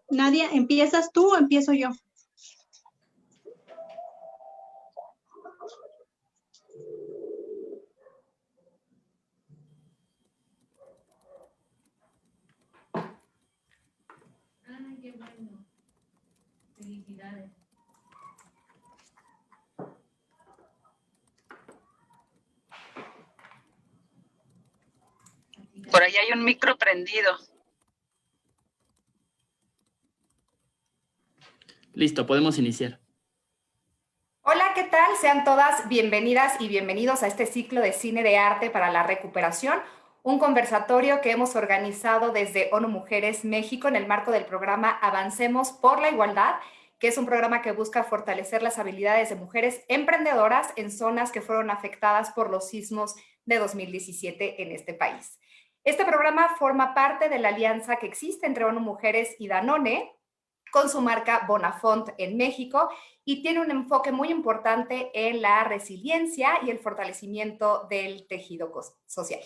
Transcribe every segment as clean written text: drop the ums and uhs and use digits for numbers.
Nadia, ¿empiezas tú o empiezo yo? Ay, qué bueno. Felicidades. Por ahí hay un micro prendido. Listo, podemos iniciar. Hola, ¿qué tal? Sean todas bienvenidas y bienvenidos a este ciclo de cine de arte para la recuperación, un conversatorio que hemos organizado desde ONU Mujeres México en el marco del programa Avancemos por la Igualdad, que es un programa que busca fortalecer las habilidades de mujeres emprendedoras en zonas que fueron afectadas por los sismos de 2017 en este país. Este programa forma parte de la alianza que existe entre ONU Mujeres y Danone, con su marca Bonafont en México, y tiene un enfoque muy importante en la resiliencia y el fortalecimiento del tejido social.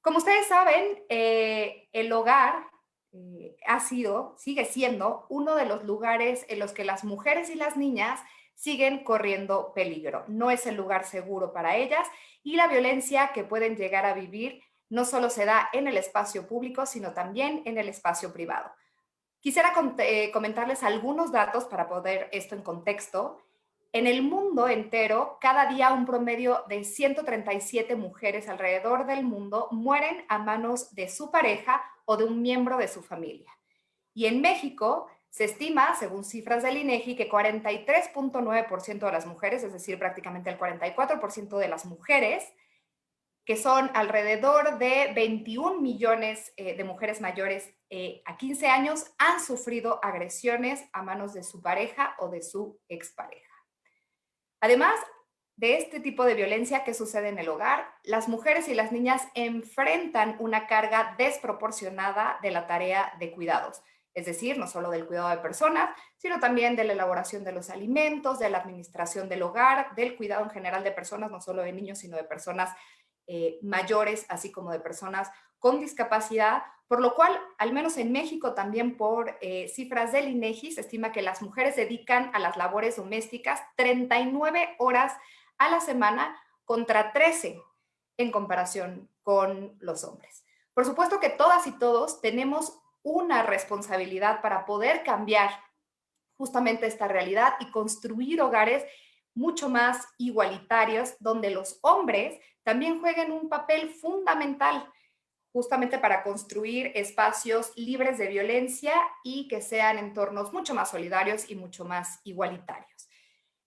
Como ustedes saben, el hogar sigue siendo uno de los lugares en los que las mujeres y las niñas siguen corriendo peligro. No es el lugar seguro para ellas y la violencia que pueden llegar a vivir no solo se da en el espacio público, sino también en el espacio privado. Quisiera comentarles algunos datos para poner esto en contexto. En el mundo entero, cada día un promedio de 137 mujeres alrededor del mundo mueren a manos de su pareja o de un miembro de su familia. Y en México se estima, según cifras del INEGI, que 43.9% de las mujeres, es decir, prácticamente el 44% de las mujeres, que son alrededor de 21 millones de mujeres mayores a 15 años, han sufrido agresiones a manos de su pareja o de su expareja. Además de este tipo de violencia que sucede en el hogar, las mujeres y las niñas enfrentan una carga desproporcionada de la tarea de cuidados, es decir, no solo del cuidado de personas, sino también de la elaboración de los alimentos, de la administración del hogar, del cuidado en general de personas, no solo de niños, sino de personas mayores, así como de personas con discapacidad, por lo cual, al menos en México, también por cifras del INEGI, se estima que las mujeres dedican a las labores domésticas 39 horas a la semana contra 13 en comparación con los hombres. Por supuesto que todas y todos tenemos una responsabilidad para poder cambiar justamente esta realidad y construir hogares mucho más igualitarios, donde los hombres también jueguen un papel fundamental justamente para construir espacios libres de violencia y que sean entornos mucho más solidarios y mucho más igualitarios.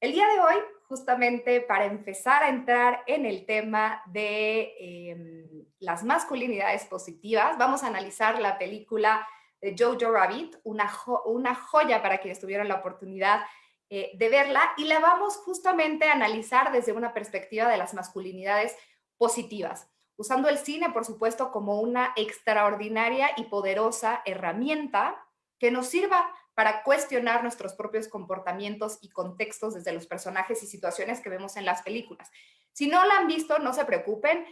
El día de hoy, justamente para empezar a entrar en el tema de las masculinidades positivas, vamos a analizar la película de Jojo Rabbit, una joya para quienes tuvieron la oportunidad de verla, y la vamos justamente a analizar desde una perspectiva de las masculinidades positivas, usando el cine, por supuesto, como una extraordinaria y poderosa herramienta que nos sirva para cuestionar nuestros propios comportamientos y contextos desde los personajes y situaciones que vemos en las películas. Si no la han visto, no se preocupen,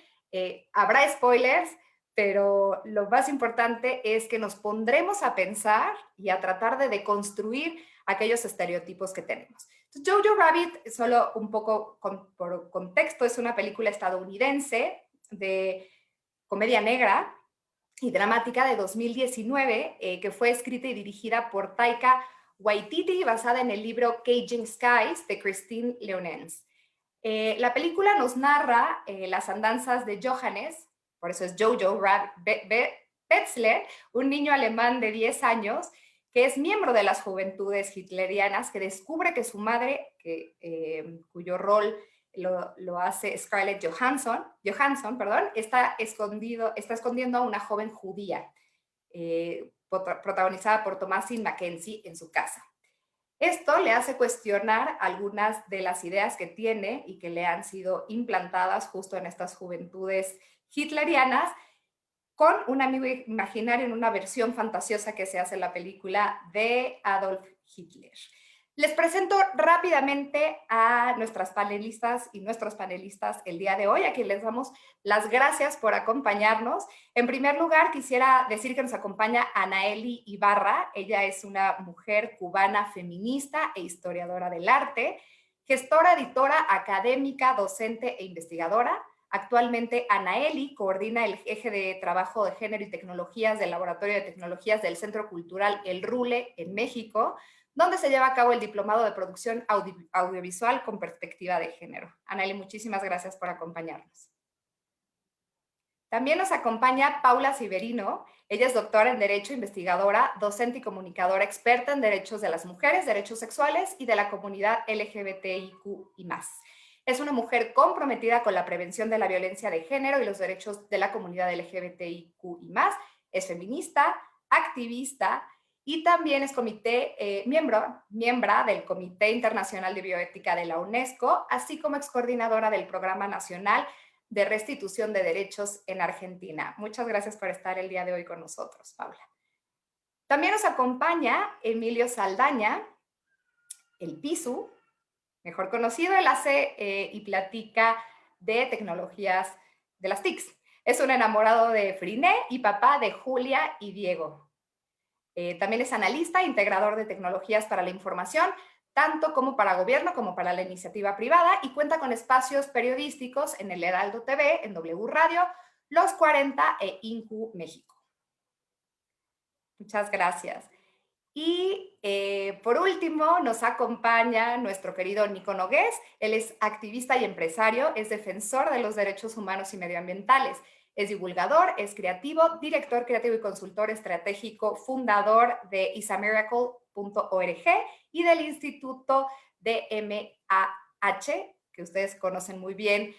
habrá spoilers, pero lo más importante es que nos pondremos a pensar y a tratar de deconstruir aquellos estereotipos que tenemos. Entonces, Jojo Rabbit, solo un poco por contexto, es una película estadounidense de comedia negra y dramática de 2019, que fue escrita y dirigida por Taika Waititi, basada en el libro Caging Skies de Christine Leonens. La película nos narra las andanzas de Johannes, por eso es Jojo Betzler, un niño alemán de 10 años que es miembro de las juventudes hitlerianas, que descubre que su madre, cuyo rol lo hace Scarlett Johansson, está escondiendo a una joven judía, protagonizada por Thomasin McKenzie en su casa. Esto le hace cuestionar algunas de las ideas que tiene y que le han sido implantadas justo en estas juventudes hitlerianas, con un amigo imaginario en una versión fantasiosa que se hace en la película de Adolf Hitler. Les presento rápidamente a nuestras panelistas y nuestros panelistas el día de hoy, a quienes les damos las gracias por acompañarnos. En primer lugar, quisiera decir que nos acompaña Anaeli Ibarra. Ella es una mujer cubana feminista e historiadora del arte, gestora, editora, académica, docente e investigadora. Actualmente, Anaeli coordina el eje de trabajo de género y tecnologías del Laboratorio de Tecnologías del Centro Cultural El Rule en México, donde se lleva a cabo el Diplomado de Producción Audiovisual con Perspectiva de Género. Anaeli, muchísimas gracias por acompañarnos. También nos acompaña Paula Severino. Ella es doctora en Derecho, investigadora, docente y comunicadora experta en derechos de las mujeres, derechos sexuales y de la comunidad LGBTIQ y más. Es una mujer comprometida con la prevención de la violencia de género y los derechos de la comunidad LGBTIQ y más. Es feminista, activista, y también es miembro del Comité Internacional de Bioética de la UNESCO, así como excoordinadora del Programa Nacional de Restitución de Derechos en Argentina. Muchas gracias por estar el día de hoy con nosotros, Paula. También nos acompaña Emilio Saldaña, el Pisu, mejor conocido. Él hace y platica de tecnologías de las TICs. Es un enamorado de Friné y papá de Julia y Diego. También es analista, integrador de tecnologías para la información, tanto como para gobierno como para la iniciativa privada, y cuenta con espacios periodísticos en el Heraldo TV, en W Radio, Los 40 e INCU México. Muchas gracias. Y por último nos acompaña nuestro querido Nico Nogués. Él es activista y empresario, es defensor de los derechos humanos y medioambientales. Es divulgador, es creativo, director creativo y consultor estratégico, fundador de isamiracle.org y del Instituto DMAH, que ustedes conocen muy bien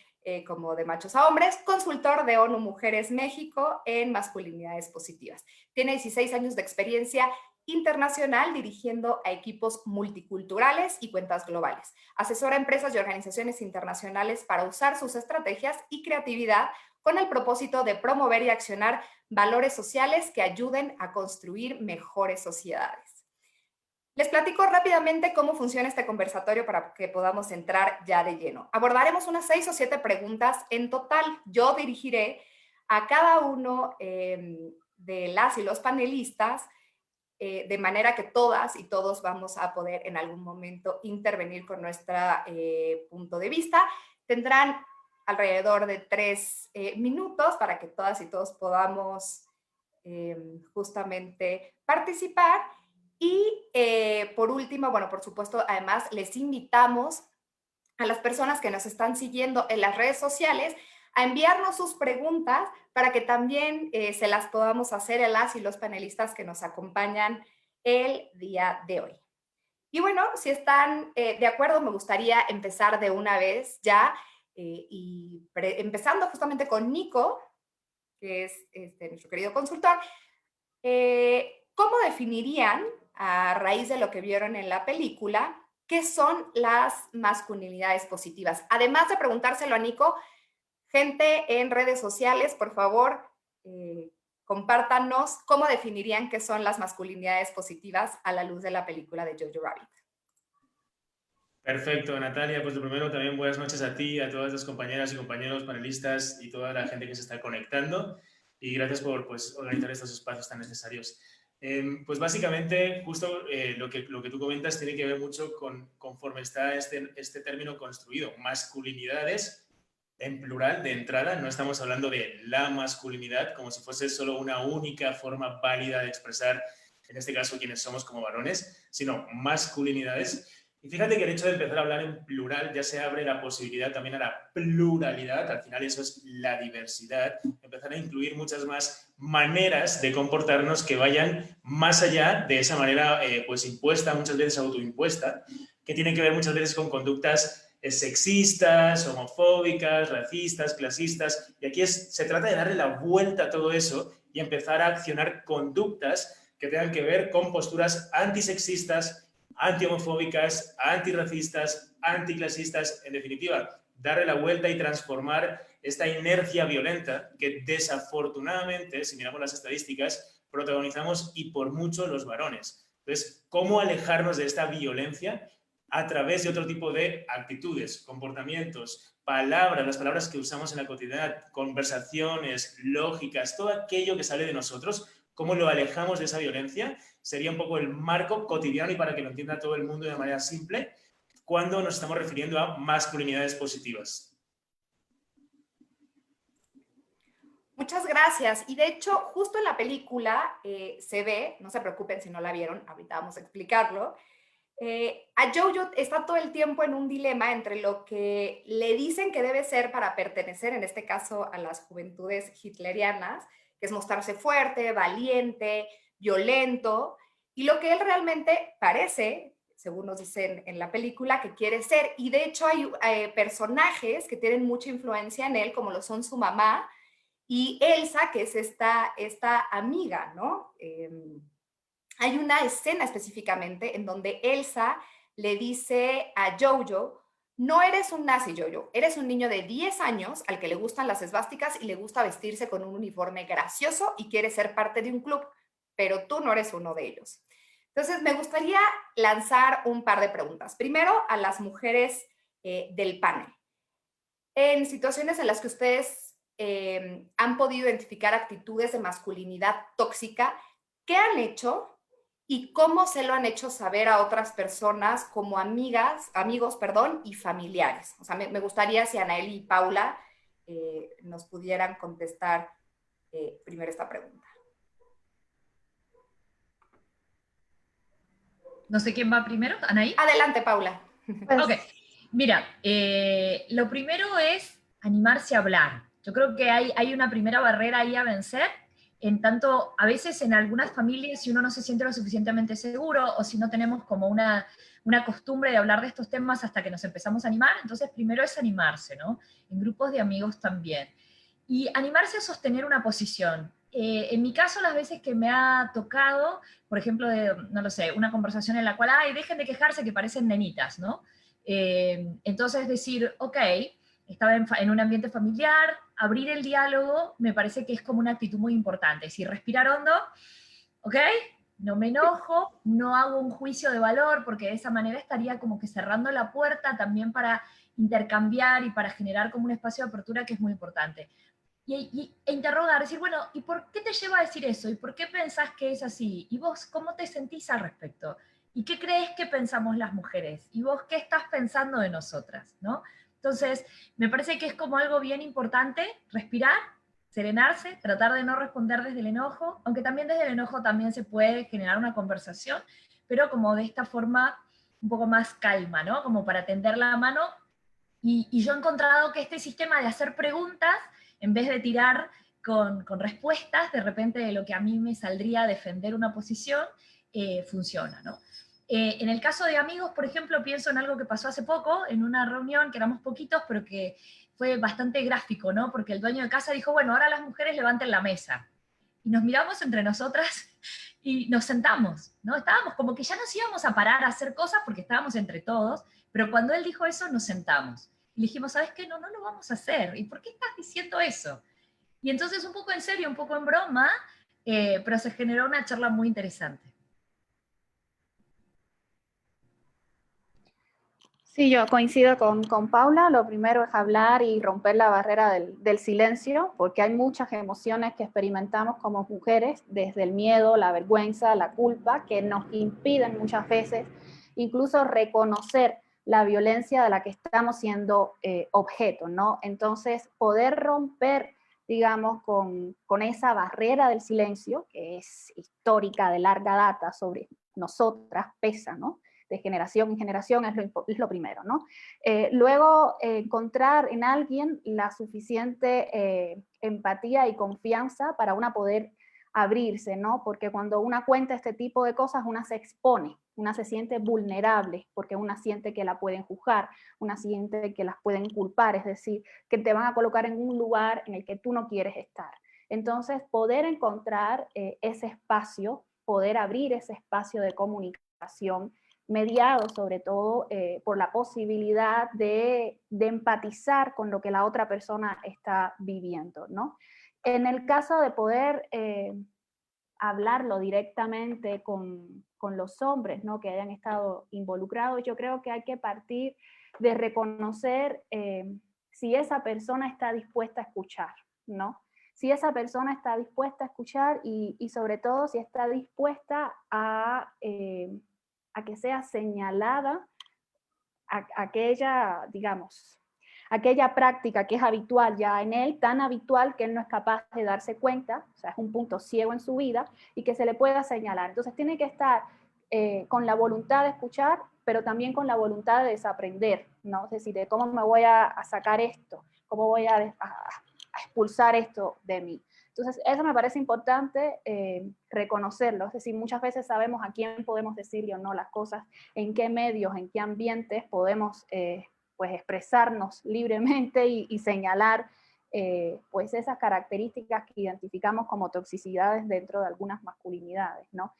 como de machos a hombres, consultor de ONU Mujeres México en masculinidades positivas. Tiene 16 años de experiencia internacional dirigiendo a equipos multiculturales y cuentas globales. Asesora a empresas y organizaciones internacionales para usar sus estrategias y creatividad con el propósito de promover y accionar valores sociales que ayuden a construir mejores sociedades. Les platico rápidamente cómo funciona este conversatorio para que podamos entrar ya de lleno. Abordaremos unas 6 o 7 preguntas en total. Yo dirigiré a cada uno de las y los panelistas de manera que todas y todos vamos a poder en algún momento intervenir con nuestro punto de vista. Tendrán alrededor de 3 minutos para que todas y todos podamos justamente participar. Y por último, bueno, por supuesto, además les invitamos a las personas que nos están siguiendo en las redes sociales a enviarnos sus preguntas para que también se las podamos hacer a las y los panelistas que nos acompañan el día de hoy. Y bueno, si están de acuerdo, me gustaría empezar de una vez ya, empezando justamente con Nico, que es nuestro querido consultor. ¿Cómo definirían, a raíz de lo que vieron en la película, qué son las masculinidades positivas? Además de preguntárselo a Nico, gente en redes sociales, por favor, compártanos cómo definirían qué son las masculinidades positivas a la luz de la película de Jojo Rabbit. Perfecto, Natalia. Pues lo primero, también buenas noches a ti, a todas las compañeras y compañeros, panelistas y toda la gente que se está conectando. Y gracias por organizar estos espacios tan necesarios. Pues básicamente, justo lo que tú comentas tiene que ver mucho con conforme está este término construido. Masculinidades, en plural, de entrada, no estamos hablando de la masculinidad como si fuese solo una única forma válida de expresar, en este caso, quienes somos como varones, sino masculinidades. Y fíjate que el hecho de empezar a hablar en plural ya se abre la posibilidad también a la pluralidad. Al final eso es la diversidad, empezar a incluir muchas más maneras de comportarnos que vayan más allá de esa manera pues impuesta, muchas veces autoimpuesta, que tienen que ver muchas veces con conductas sexistas, homofóbicas, racistas, clasistas. Y aquí se trata de darle la vuelta a todo eso y empezar a accionar conductas que tengan que ver con posturas antisexistas, antihomofóbicas, antirracistas, anticlasistas, en definitiva, darle la vuelta y transformar esta inercia violenta que desafortunadamente, si miramos las estadísticas, protagonizamos y por mucho los varones. Entonces, ¿cómo alejarnos de esta violencia a través de otro tipo de actitudes, comportamientos, palabras, las palabras que usamos en la cotidianidad, conversaciones, lógicas, todo aquello que sale de nosotros? ¿Cómo lo alejamos de esa violencia? Sería un poco el marco cotidiano y para que lo entienda todo el mundo de manera simple cuando nos estamos refiriendo a masculinidades positivas. Muchas gracias. Y de hecho, justo en la película se ve, no se preocupen si no la vieron, ahorita vamos a explicarlo, a Jojo está todo el tiempo en un dilema entre lo que le dicen que debe ser para pertenecer, en este caso, a las juventudes hitlerianas, que es mostrarse fuerte, valiente, violento, y lo que él realmente parece, según nos dicen en la película, que quiere ser. Y de hecho hay personajes que tienen mucha influencia en él, como lo son su mamá y Elsa, que es esta amiga, ¿no? Hay una escena específicamente en donde Elsa le dice a Jojo: no eres un nazi, Jojo, eres un niño de 10 años al que le gustan las esvásticas y le gusta vestirse con un uniforme gracioso y quiere ser parte de un club, pero tú no eres uno de ellos. Entonces, me gustaría lanzar un par de preguntas. Primero, a las mujeres del panel. En situaciones en las que ustedes han podido identificar actitudes de masculinidad tóxica, ¿qué han hecho y cómo se lo han hecho saber a otras personas como amigos, y familiares? O sea, me gustaría si Anaeli y Paula nos pudieran contestar primero esta pregunta. No sé quién va primero, Anaí. Adelante, Paula. Pues, Ok, mira, lo primero es animarse a hablar. Yo creo que hay una primera barrera ahí a vencer, en tanto a veces en algunas familias si uno no se siente lo suficientemente seguro o si no tenemos como una costumbre de hablar de estos temas hasta que nos empezamos a animar, entonces primero es animarse, ¿no? En grupos de amigos también. Y animarse a sostener una posición. En mi caso, las veces que me ha tocado, por ejemplo, no lo sé, una conversación en la cual, ay, dejen de quejarse que parecen nenitas, ¿no? Entonces decir, ok, estaba en un ambiente familiar, abrir el diálogo me parece que es como una actitud muy importante. Es decir, respirar hondo, ok, no me enojo, no hago un juicio de valor, porque de esa manera estaría como que cerrando la puerta también para intercambiar y para generar como un espacio de apertura que es muy importante. E interrogar, decir, bueno, ¿y por qué te lleva a decir eso? ¿Y por qué pensás que es así? ¿Y vos cómo te sentís al respecto? ¿Y qué crees que pensamos las mujeres? ¿Y vos qué estás pensando de nosotras? ¿No? Entonces, me parece que es como algo bien importante, respirar, serenarse, tratar de no responder desde el enojo, aunque también desde el enojo también se puede generar una conversación, pero como de esta forma un poco más calma, ¿no? Como para tender la mano. Y yo he encontrado que este sistema de hacer preguntas, en vez de tirar con respuestas, de repente de lo que a mí me saldría a defender una posición, funciona, ¿no? En el caso de amigos, por ejemplo, pienso en algo que pasó hace poco, en una reunión que éramos poquitos, pero que fue bastante gráfico, ¿no? Porque el dueño de casa dijo, bueno, ahora las mujeres levanten la mesa. Y nos miramos entre nosotras y nos sentamos, ¿no? Estábamos como que ya nos íbamos a parar a hacer cosas porque estábamos entre todos, pero cuando él dijo eso nos sentamos. Y le dijimos, ¿sabes qué? No lo vamos a hacer. ¿Y por qué estás diciendo eso? Y entonces un poco en serio, un poco en broma, pero se generó una charla muy interesante. sí, yo coincido con Paula. Lo primero es hablar y romper la barrera del silencio, porque hay muchas emociones que experimentamos como mujeres, desde el miedo, la vergüenza, la culpa, que nos impiden muchas veces incluso reconocer la violencia de la que estamos siendo objeto, ¿no? Entonces, poder romper, digamos, con esa barrera del silencio, que es histórica, de larga data, sobre nosotras, pesa, ¿no? De generación en generación es lo primero, ¿no? Luego, encontrar en alguien la suficiente empatía y confianza para una poder abrirse, ¿no? Porque cuando una cuenta este tipo de cosas, una se expone, una se siente vulnerable, porque una siente que la pueden juzgar, una siente que las pueden culpar, es decir, que te van a colocar en un lugar en el que tú no quieres estar. Entonces, poder encontrar ese espacio, poder abrir ese espacio de comunicación, mediado sobre todo por la posibilidad de empatizar con lo que la otra persona está viviendo, ¿no? En el caso de poder hablarlo directamente con los hombres, ¿no? Que hayan estado involucrados. Yo creo que hay que partir de reconocer si esa persona está dispuesta a escuchar, ¿no? Si esa persona está dispuesta a escuchar y sobre todo si está dispuesta a que sea señalada aquella, digamos, aquella práctica que es habitual ya en él, tan habitual que él no es capaz de darse cuenta, o sea, es un punto ciego en su vida, y que se le pueda señalar. Entonces tiene que estar con la voluntad de escuchar, pero también con la voluntad de desaprender, ¿no? Es decir, de cómo me voy a sacar esto, cómo voy a expulsar esto de mí. Entonces, eso me parece importante reconocerlo. Es decir, muchas veces sabemos a quién podemos decirle o no las cosas, en qué medios, en qué ambientes podemos pues expresarnos libremente y señalar pues esas características que identificamos como toxicidades dentro de algunas masculinidades, ¿no?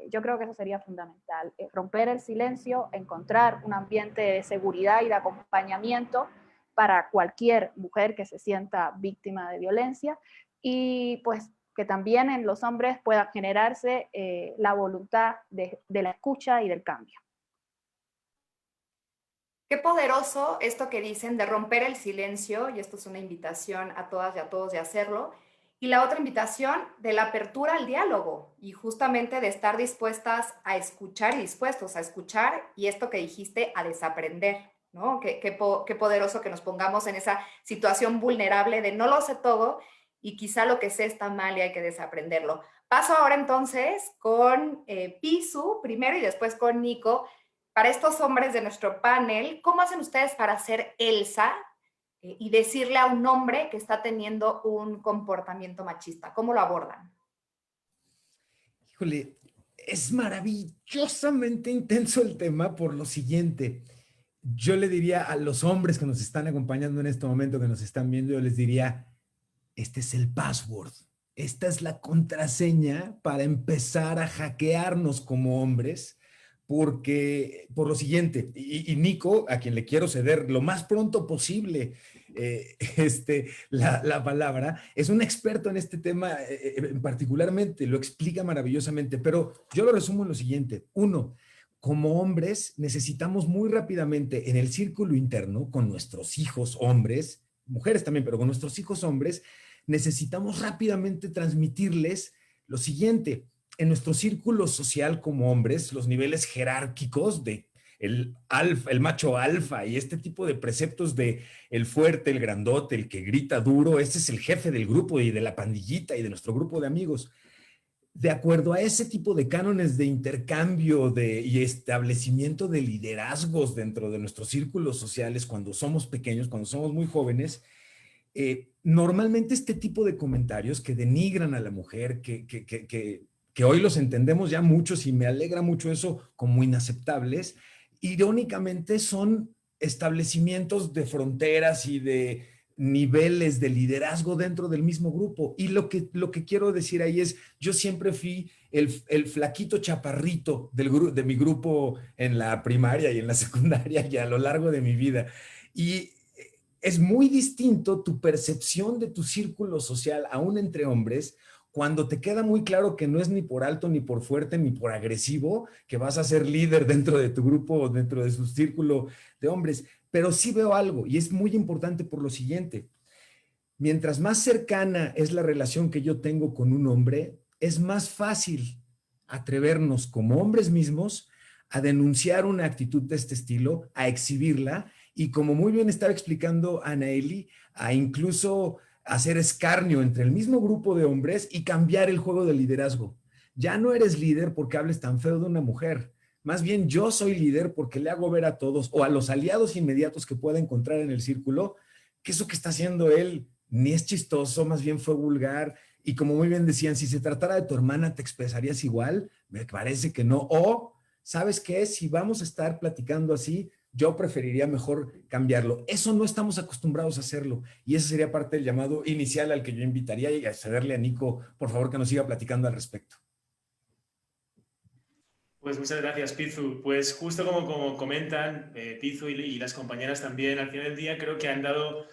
Yo creo que eso sería fundamental. Romper el silencio, encontrar un ambiente de seguridad y de acompañamiento para cualquier mujer que se sienta víctima de violencia, y pues que también en los hombres pueda generarse la voluntad de la escucha y del cambio. Qué poderoso esto que dicen de romper el silencio, y esto es una invitación a todas y a todos de hacerlo, y la otra invitación de la apertura al diálogo, y justamente de estar dispuestas a escuchar y dispuestos a escuchar, y esto que dijiste, a desaprender, ¿no? Qué poderoso que nos pongamos en esa situación vulnerable de no lo sé todo, y quizá lo que sé está mal y hay que desaprenderlo. Paso ahora entonces con Pisu primero y después con Nico. Para estos hombres de nuestro panel, ¿cómo hacen ustedes para ser Elsa y decirle a un hombre que está teniendo un comportamiento machista? ¿Cómo lo abordan? Híjole, es maravillosamente intenso el tema por lo siguiente. Yo le diría a los hombres que nos están acompañando en este momento, que nos están viendo, yo les diría, este es el password. Esta es la contraseña para empezar a hackearnos como hombres, porque por lo siguiente, y Nico, a quien le quiero ceder lo más pronto posible la palabra, es un experto en este tema, particularmente, lo explica maravillosamente, pero yo lo resumo en lo siguiente. Uno, como hombres necesitamos muy rápidamente en el círculo interno, con nuestros hijos hombres, mujeres también, pero con nuestros hijos hombres, necesitamos rápidamente transmitirles lo siguiente. En nuestro círculo social como hombres, los niveles jerárquicos de el macho alfa y este tipo de preceptos de el fuerte, el grandote, el que grita duro, este es el jefe del grupo y de la pandillita y de nuestro grupo de amigos. De acuerdo a ese tipo de cánones de intercambio y establecimiento de liderazgos dentro de nuestros círculos sociales cuando somos pequeños, cuando somos muy jóvenes, normalmente este tipo de comentarios que denigran a la mujer, que hoy los entendemos ya muchos y me alegra mucho eso como inaceptables, irónicamente son establecimientos de fronteras y de niveles de liderazgo dentro del mismo grupo. Y lo que quiero decir ahí es, yo siempre fui el flaquito chaparrito de mi grupo en la primaria y en la secundaria y a lo largo de mi vida. Y es muy distinto tu percepción de tu círculo social, aún entre hombres, cuando te queda muy claro que no es ni por alto, ni por fuerte, ni por agresivo, que vas a ser líder dentro de tu grupo, dentro de su círculo de hombres. Pero sí veo algo, y es muy importante por lo siguiente. Mientras más cercana es la relación que yo tengo con un hombre, es más fácil atrevernos como hombres mismos a denunciar una actitud de este estilo, a exhibirla, y como muy bien estaba explicando Anaeli, a incluso hacer escarnio entre el mismo grupo de hombres y cambiar el juego de liderazgo. Ya no eres líder porque hables tan feo de una mujer. Más bien yo soy líder porque le hago ver a todos o a los aliados inmediatos que pueda encontrar en el círculo que eso que está haciendo él ni es chistoso, más bien fue vulgar. Y como muy bien decían, si se tratara de tu hermana, ¿te expresarías igual? Me parece que no. O, ¿sabes qué? Si vamos a estar platicando así, yo preferiría mejor cambiarlo. Eso no estamos acostumbrados a hacerlo. Y ese sería parte del llamado inicial al que yo invitaría, y a cederle a Nico, por favor, que nos siga platicando al respecto. Pues muchas gracias, Pizu. Pues justo como comentan Pizu y las compañeras también, al final del día creo que han dado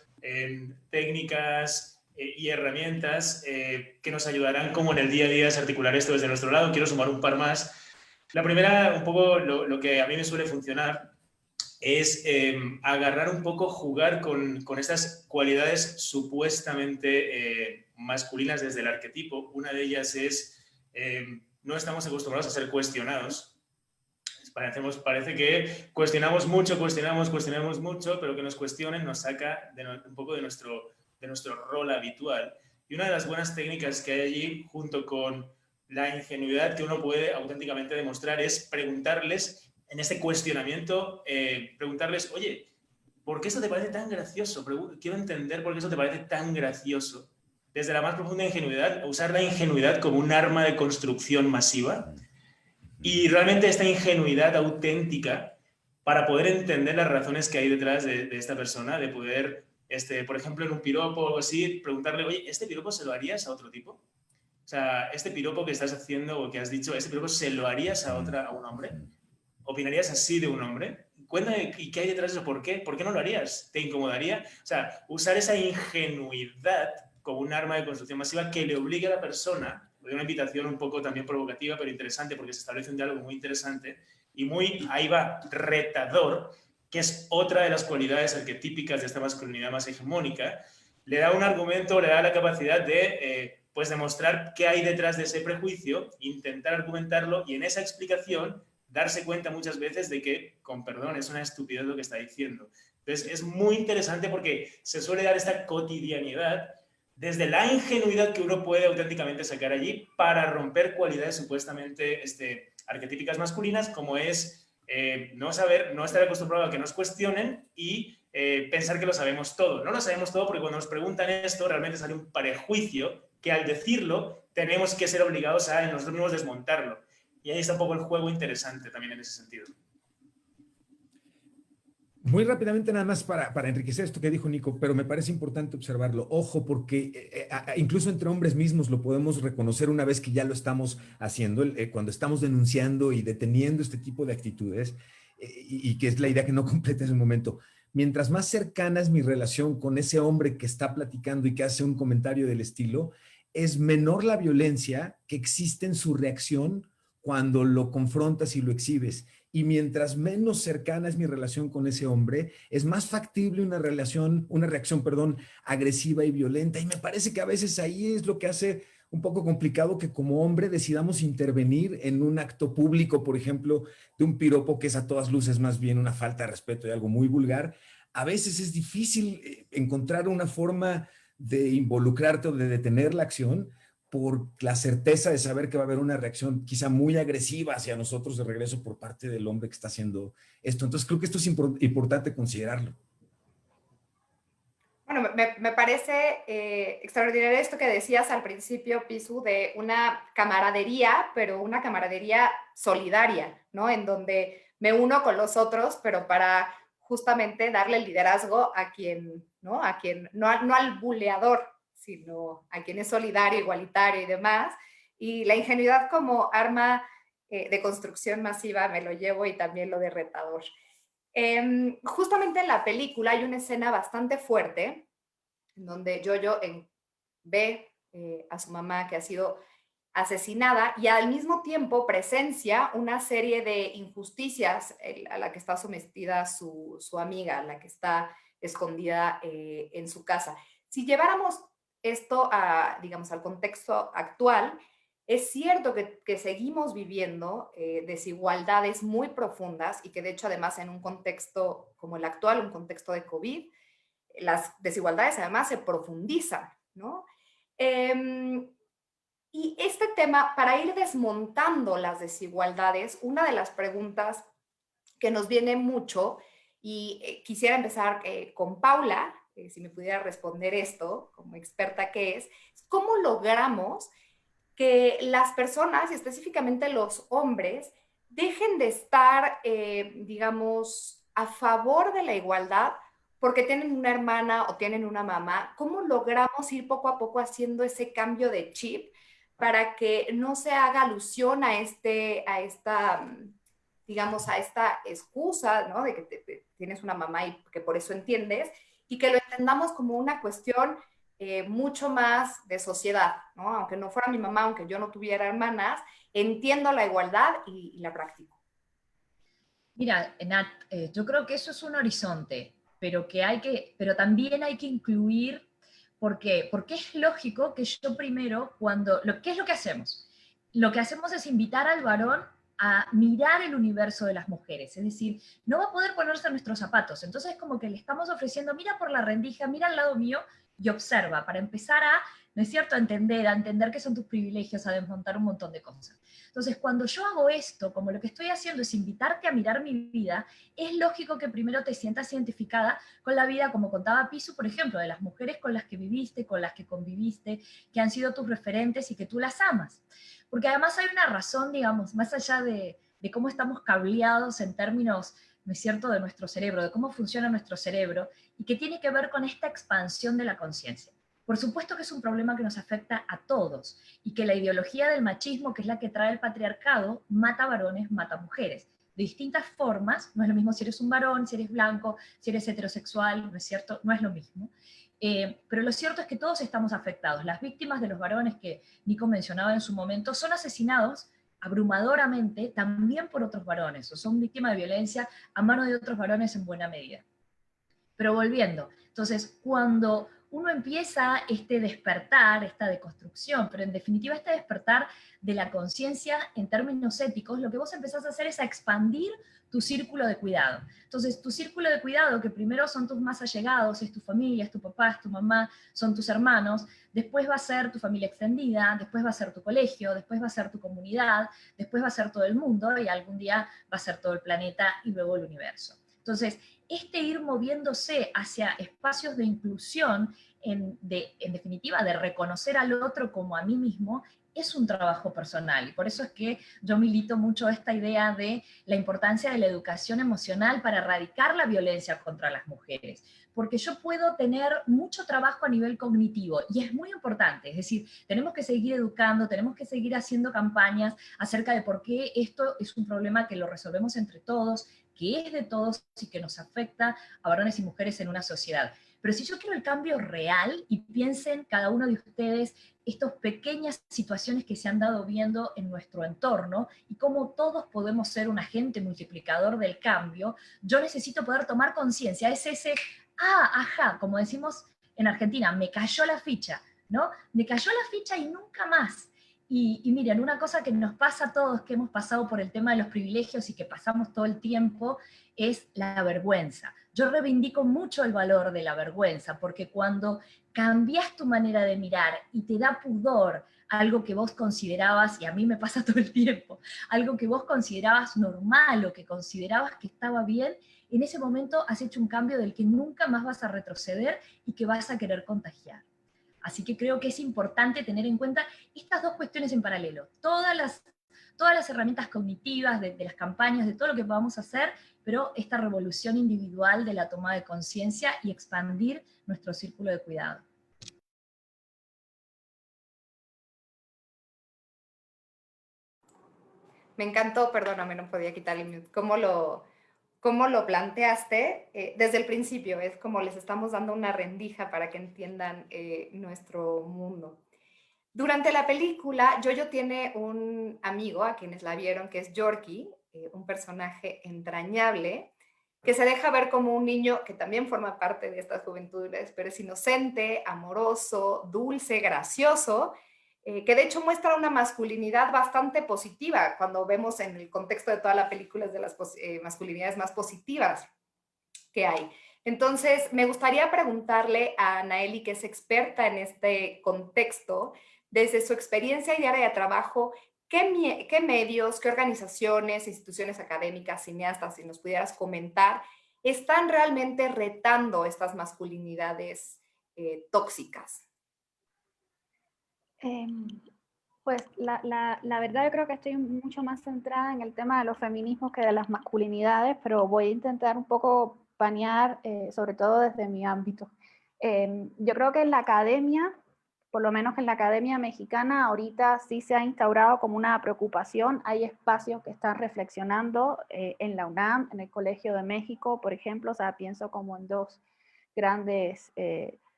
técnicas y herramientas que nos ayudarán como en el día a día a desarticular esto desde nuestro lado. Quiero sumar un par más. La primera, un poco lo que a mí me suele funcionar, es agarrar un poco, jugar con estas cualidades supuestamente masculinas desde el arquetipo. Una de ellas es, no estamos acostumbrados a ser cuestionados. Parece que cuestionamos mucho, pero que nos cuestionen nos saca un poco de nuestro rol habitual. Y una de las buenas técnicas que hay allí, junto con la ingenuidad que uno puede auténticamente demostrar, es preguntarles, en este cuestionamiento, preguntarles, oye, ¿por qué eso te parece tan gracioso? Quiero entender por qué eso te parece tan gracioso. Desde la más profunda ingenuidad, usar la ingenuidad como un arma de construcción masiva. Y realmente esta ingenuidad auténtica para poder entender las razones que hay detrás de esta persona, de poder, por ejemplo, en un piropo o algo así, preguntarle, oye, ¿este piropo se lo harías a otro tipo? O sea, este piropo que estás haciendo o que has dicho, ¿este piropo se lo harías a un hombre? ¿Opinarías así de un hombre? Cuéntame, ¿y qué hay detrás de eso? ¿Por qué? ¿Por qué no lo harías? ¿Te incomodaría? O sea, usar esa ingenuidad como un arma de construcción masiva que le obligue a la persona, una invitación un poco también provocativa, pero interesante, porque se establece un diálogo muy interesante y muy, ahí va, retador, que es otra de las cualidades arquetípicas de esta masculinidad más hegemónica. Le da un argumento, le da la capacidad de pues demostrar qué hay detrás de ese prejuicio, intentar argumentarlo y en esa explicación darse cuenta muchas veces de que, con perdón, es una estupidez lo que está diciendo. Entonces, es muy interesante porque se suele dar esta cotidianidad desde la ingenuidad que uno puede auténticamente sacar allí para romper cualidades supuestamente arquetípicas masculinas, como es no estar acostumbrado a que nos cuestionen y pensar que lo sabemos todo. No lo sabemos todo porque cuando nos preguntan esto realmente sale un prejuicio que al decirlo tenemos que ser obligados a nosotros mismos desmontarlo. Y ahí está un poco el juego interesante también en ese sentido. Muy rápidamente nada más para enriquecer esto que dijo Nico, pero me parece importante observarlo. Ojo, porque incluso entre hombres mismos lo podemos reconocer una vez que ya lo estamos haciendo, cuando estamos denunciando y deteniendo este tipo de actitudes, y que es la idea que no completa en un momento. Mientras más cercana es mi relación con ese hombre que está platicando y que hace un comentario del estilo, es menor la violencia que existe en su reacción cuando lo confrontas y lo exhibes. Y mientras menos cercana es mi relación con ese hombre, es más factible una reacción, agresiva y violenta. Y me parece que a veces ahí es lo que hace un poco complicado que como hombre decidamos intervenir en un acto público, por ejemplo, de un piropo que es a todas luces más bien una falta de respeto y algo muy vulgar. A veces es difícil encontrar una forma de involucrarte o de detener la acción por la certeza de saber que va a haber una reacción quizá muy agresiva hacia nosotros de regreso por parte del hombre que está haciendo esto. Entonces creo que esto es importante considerarlo. Bueno, me parece extraordinario esto que decías al principio, Pisu, de una camaradería, pero una camaradería solidaria, ¿no? En donde me uno con los otros, pero para justamente darle el liderazgo a quien, ¿no? No al buleador, sino a quien es solidario, igualitario y demás. Y la ingenuidad como arma de construcción masiva me lo llevo y también lo de retador. Justamente en la película hay una escena bastante fuerte en donde Jojo ve a su mamá que ha sido asesinada y al mismo tiempo presencia una serie de injusticias a la que está sometida su amiga, a la que está escondida en su casa. Si lleváramos esto digamos, al contexto actual, es cierto que seguimos viviendo desigualdades muy profundas y que de hecho además en un contexto como el actual, un contexto de COVID, las desigualdades además se profundizan, ¿no? Y este tema, para ir desmontando las desigualdades, una de las preguntas que nos viene mucho, y quisiera empezar con Paula, si me pudiera responder esto, como experta que es, ¿cómo logramos que las personas, y específicamente los hombres, dejen de estar, digamos, a favor de la igualdad porque tienen una hermana o tienen una mamá? ¿Cómo logramos ir poco a poco haciendo ese cambio de chip para que no se haga alusión a esta excusa, ¿no? De que tienes una mamá y que por eso entiendes, y que lo entendamos como una cuestión mucho más de sociedad, ¿no? Aunque no fuera mi mamá, aunque yo no tuviera hermanas, entiendo la igualdad y la practico. Mira, Nat, yo creo que eso es un horizonte, pero también hay que incluir, ¿por qué? Porque es lógico que yo primero, ¿qué es lo que hacemos? Lo que hacemos es invitar al varón a mirar el universo de las mujeres, es decir, no va a poder ponerse en nuestros zapatos, entonces como que le estamos ofreciendo, mira por la rendija, mira al lado mío y observa, para empezar ¿no es cierto?, a entender qué son tus privilegios, a desmontar un montón de cosas. Entonces, cuando yo hago esto, como lo que estoy haciendo es invitarte a mirar mi vida, es lógico que primero te sientas identificada con la vida, como contaba Pisu, por ejemplo, de las mujeres con las que viviste, con las que conviviste, que han sido tus referentes y que tú las amas. Porque además hay una razón, digamos, más allá de cómo estamos cableados en términos, ¿no es cierto?, de nuestro cerebro, de cómo funciona nuestro cerebro, y que tiene que ver con esta expansión de la conciencia. Por supuesto que es un problema que nos afecta a todos, y que la ideología del machismo, que es la que trae el patriarcado, mata varones, mata mujeres. De distintas formas, no es lo mismo si eres un varón, si eres blanco, si eres heterosexual, ¿no es cierto? No es lo mismo. Pero lo cierto es que todos estamos afectados. Las víctimas de los varones que Nico mencionaba en su momento son asesinados abrumadoramente también por otros varones, o son víctimas de violencia a mano de otros varones en buena medida. Pero volviendo, entonces, cuando uno empieza este despertar, esta deconstrucción, pero en definitiva este despertar de la conciencia en términos éticos, lo que vos empezás a hacer es a expandir tu círculo de cuidado. Entonces, tu círculo de cuidado, que primero son tus más allegados, es tu familia, es tu papá, es tu mamá, son tus hermanos, después va a ser tu familia extendida, después va a ser tu colegio, después va a ser tu comunidad, después va a ser todo el mundo, y algún día va a ser todo el planeta y luego el universo. Entonces, este ir moviéndose hacia espacios de inclusión, en definitiva, de reconocer al otro como a mí mismo, es un trabajo personal. Y por eso es que yo milito mucho esta idea de la importancia de la educación emocional para erradicar la violencia contra las mujeres. Porque yo puedo tener mucho trabajo a nivel cognitivo, y es muy importante, es decir, tenemos que seguir educando, tenemos que seguir haciendo campañas acerca de por qué esto es un problema que lo resolvemos entre todos, que es de todos y que nos afecta a varones y mujeres en una sociedad. Pero si yo quiero el cambio real, y piensen cada uno de ustedes estas pequeñas situaciones que se han dado viendo en nuestro entorno y cómo todos podemos ser un agente multiplicador del cambio, yo necesito poder tomar conciencia. Es ese, ajá, como decimos en Argentina, me cayó la ficha, ¿no? Me cayó la ficha y nunca más. Y miren, una cosa que nos pasa a todos que hemos pasado por el tema de los privilegios y que pasamos todo el tiempo es la vergüenza. Yo reivindico mucho el valor de la vergüenza, porque cuando cambias tu manera de mirar y te da pudor algo que vos considerabas, y a mí me pasa todo el tiempo, algo que vos considerabas normal o que considerabas que estaba bien, en ese momento has hecho un cambio del que nunca más vas a retroceder y que vas a querer contagiar. Así que creo que es importante tener en cuenta estas dos cuestiones en paralelo. Todas las herramientas cognitivas, de las campañas, de todo lo que podamos hacer, pero esta revolución individual de la toma de conciencia y expandir nuestro círculo de cuidado. Me encantó, perdóname, no podía quitar el mute. ¿Cómo lo planteaste? Desde el principio, es como les estamos dando una rendija para que entiendan nuestro mundo. Durante la película, Jojo tiene un amigo, a quienes la vieron, que es Yorkie, un personaje entrañable, que se deja ver como un niño que también forma parte de estas juventudes, pero es inocente, amoroso, dulce, gracioso, que de hecho muestra una masculinidad bastante positiva cuando vemos en el contexto de toda la película, es de las masculinidades más positivas que hay. Entonces, me gustaría preguntarle a Anaeli, que es experta en este contexto, desde su experiencia diaria de trabajo, ¿qué medios, qué organizaciones, instituciones académicas, cineastas, si nos pudieras comentar, están realmente retando estas masculinidades tóxicas? Pues la verdad yo creo que estoy mucho más centrada en el tema de los feminismos que de las masculinidades, pero voy a intentar un poco panear, sobre todo desde mi ámbito. Yo creo que en la academia, por lo menos en la academia mexicana, ahorita sí se ha instaurado como una preocupación. Hay espacios que están reflexionando en la UNAM, en el Colegio de México, por ejemplo, o sea, pienso como en dos grandes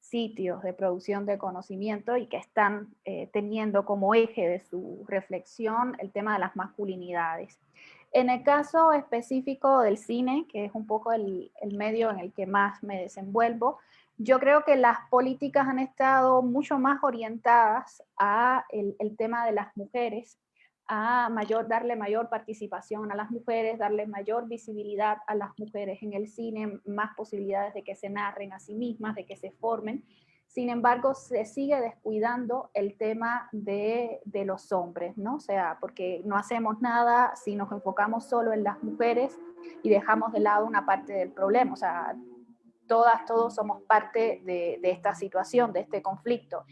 sitios de producción de conocimiento y que están teniendo como eje de su reflexión el tema de las masculinidades. En el caso específico del cine, que es un poco el medio en el que más me desenvuelvo, yo creo que las políticas han estado mucho más orientadas a el tema de las mujeres, a darle mayor participación a las mujeres, darle mayor visibilidad a las mujeres en el cine, más posibilidades de que se narren a sí mismas, de que se formen. Sin embargo, se sigue descuidando el tema de los hombres, ¿no? O sea, porque no hacemos nada si nos enfocamos solo en las mujeres y dejamos de lado una parte del problema. O sea, todos somos parte de esta situación, de este conflicto.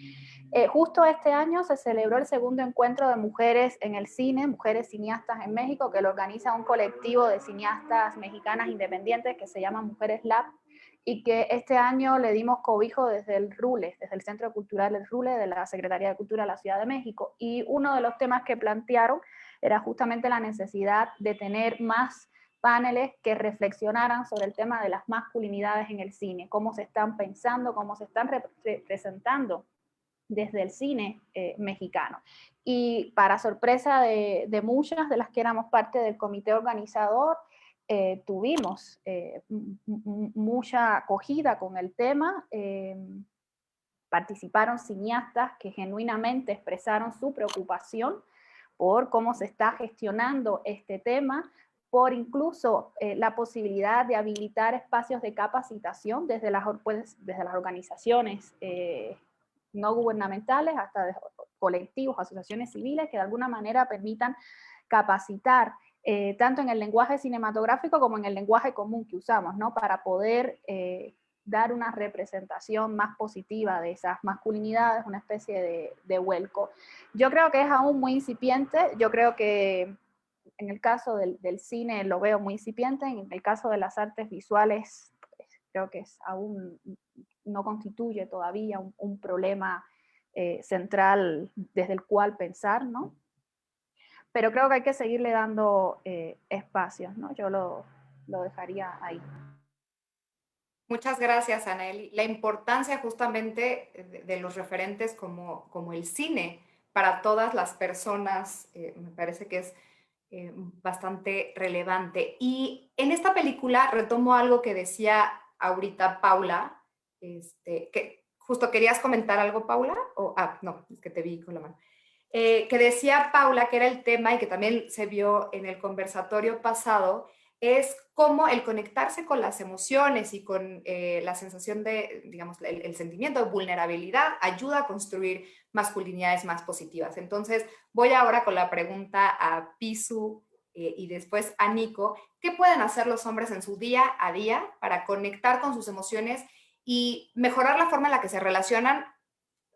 Justo este año se celebró el segundo encuentro de mujeres en el cine, mujeres cineastas en México, que lo organiza un colectivo de cineastas mexicanas independientes que se llama Mujeres Lab, y que este año le dimos cobijo desde el RULE, desde el Centro Cultural El RULE de la Secretaría de Cultura de la Ciudad de México. Y uno de los temas que plantearon era justamente la necesidad de tener más paneles que reflexionaran sobre el tema de las masculinidades en el cine, cómo se están pensando, cómo se están representando desde el cine mexicano. Y para sorpresa de muchas de las que éramos parte del comité organizador, tuvimos mucha acogida con el tema. Participaron cineastas que genuinamente expresaron su preocupación por cómo se está gestionando este tema, por incluso la posibilidad de habilitar espacios de capacitación desde las organizaciones no gubernamentales hasta de colectivos, asociaciones civiles, que de alguna manera permitan capacitar tanto en el lenguaje cinematográfico como en el lenguaje común que usamos, ¿no? Para poder dar una representación más positiva de esas masculinidades, una especie de vuelco. Yo creo que es aún muy incipiente, yo creo que en el caso del cine lo veo muy incipiente, en el caso de las artes visuales creo que aún no constituye todavía un problema central desde el cual pensar, ¿no? Pero creo que hay que seguirle dando espacios, ¿no? Yo lo dejaría ahí. Muchas gracias, Anaeli. La importancia justamente de los referentes como el cine para todas las personas me parece que es bastante relevante. Y en esta película retomo algo que decía ahorita Paula, que justo querías comentar algo, Paula, no, es que te vi con la mano. Que decía Paula que era el tema y que también se vio en el conversatorio pasado, es cómo el conectarse con las emociones y con la sensación de, digamos, el sentimiento de vulnerabilidad ayuda a construir masculinidades más positivas. Entonces, voy ahora con la pregunta a Pisu y después a Nico. ¿Qué pueden hacer los hombres en su día a día para conectar con sus emociones y mejorar la forma en la que se relacionan,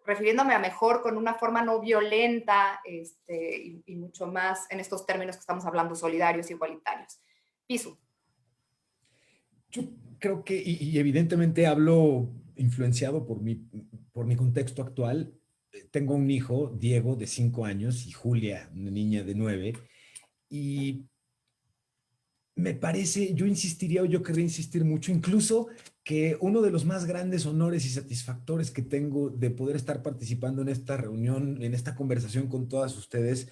refiriéndome a mejor con una forma no violenta y mucho más en estos términos que estamos hablando, solidarios, igualitarios? Pisu. Yo creo que, y evidentemente hablo influenciado por mi contexto actual. Tengo un hijo, Diego, de 5 años, y Julia, una niña de 9, y me parece, yo insistiría, o yo querría insistir mucho, incluso que uno de los más grandes honores y satisfactores que tengo de poder estar participando en esta reunión, en esta conversación con todos ustedes,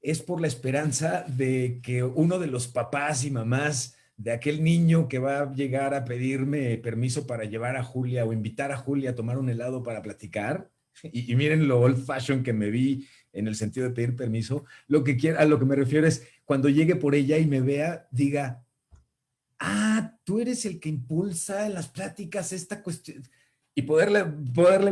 es por la esperanza de que uno de los papás y mamás de aquel niño que va a llegar a pedirme permiso para llevar a Julia o invitar a Julia a tomar un helado para platicar, y miren lo old fashion que me vi en el sentido de pedir permiso, a lo que me refiero es cuando llegue por ella y me vea, diga, tú eres el que impulsa en las pláticas esta cuestión, y poderle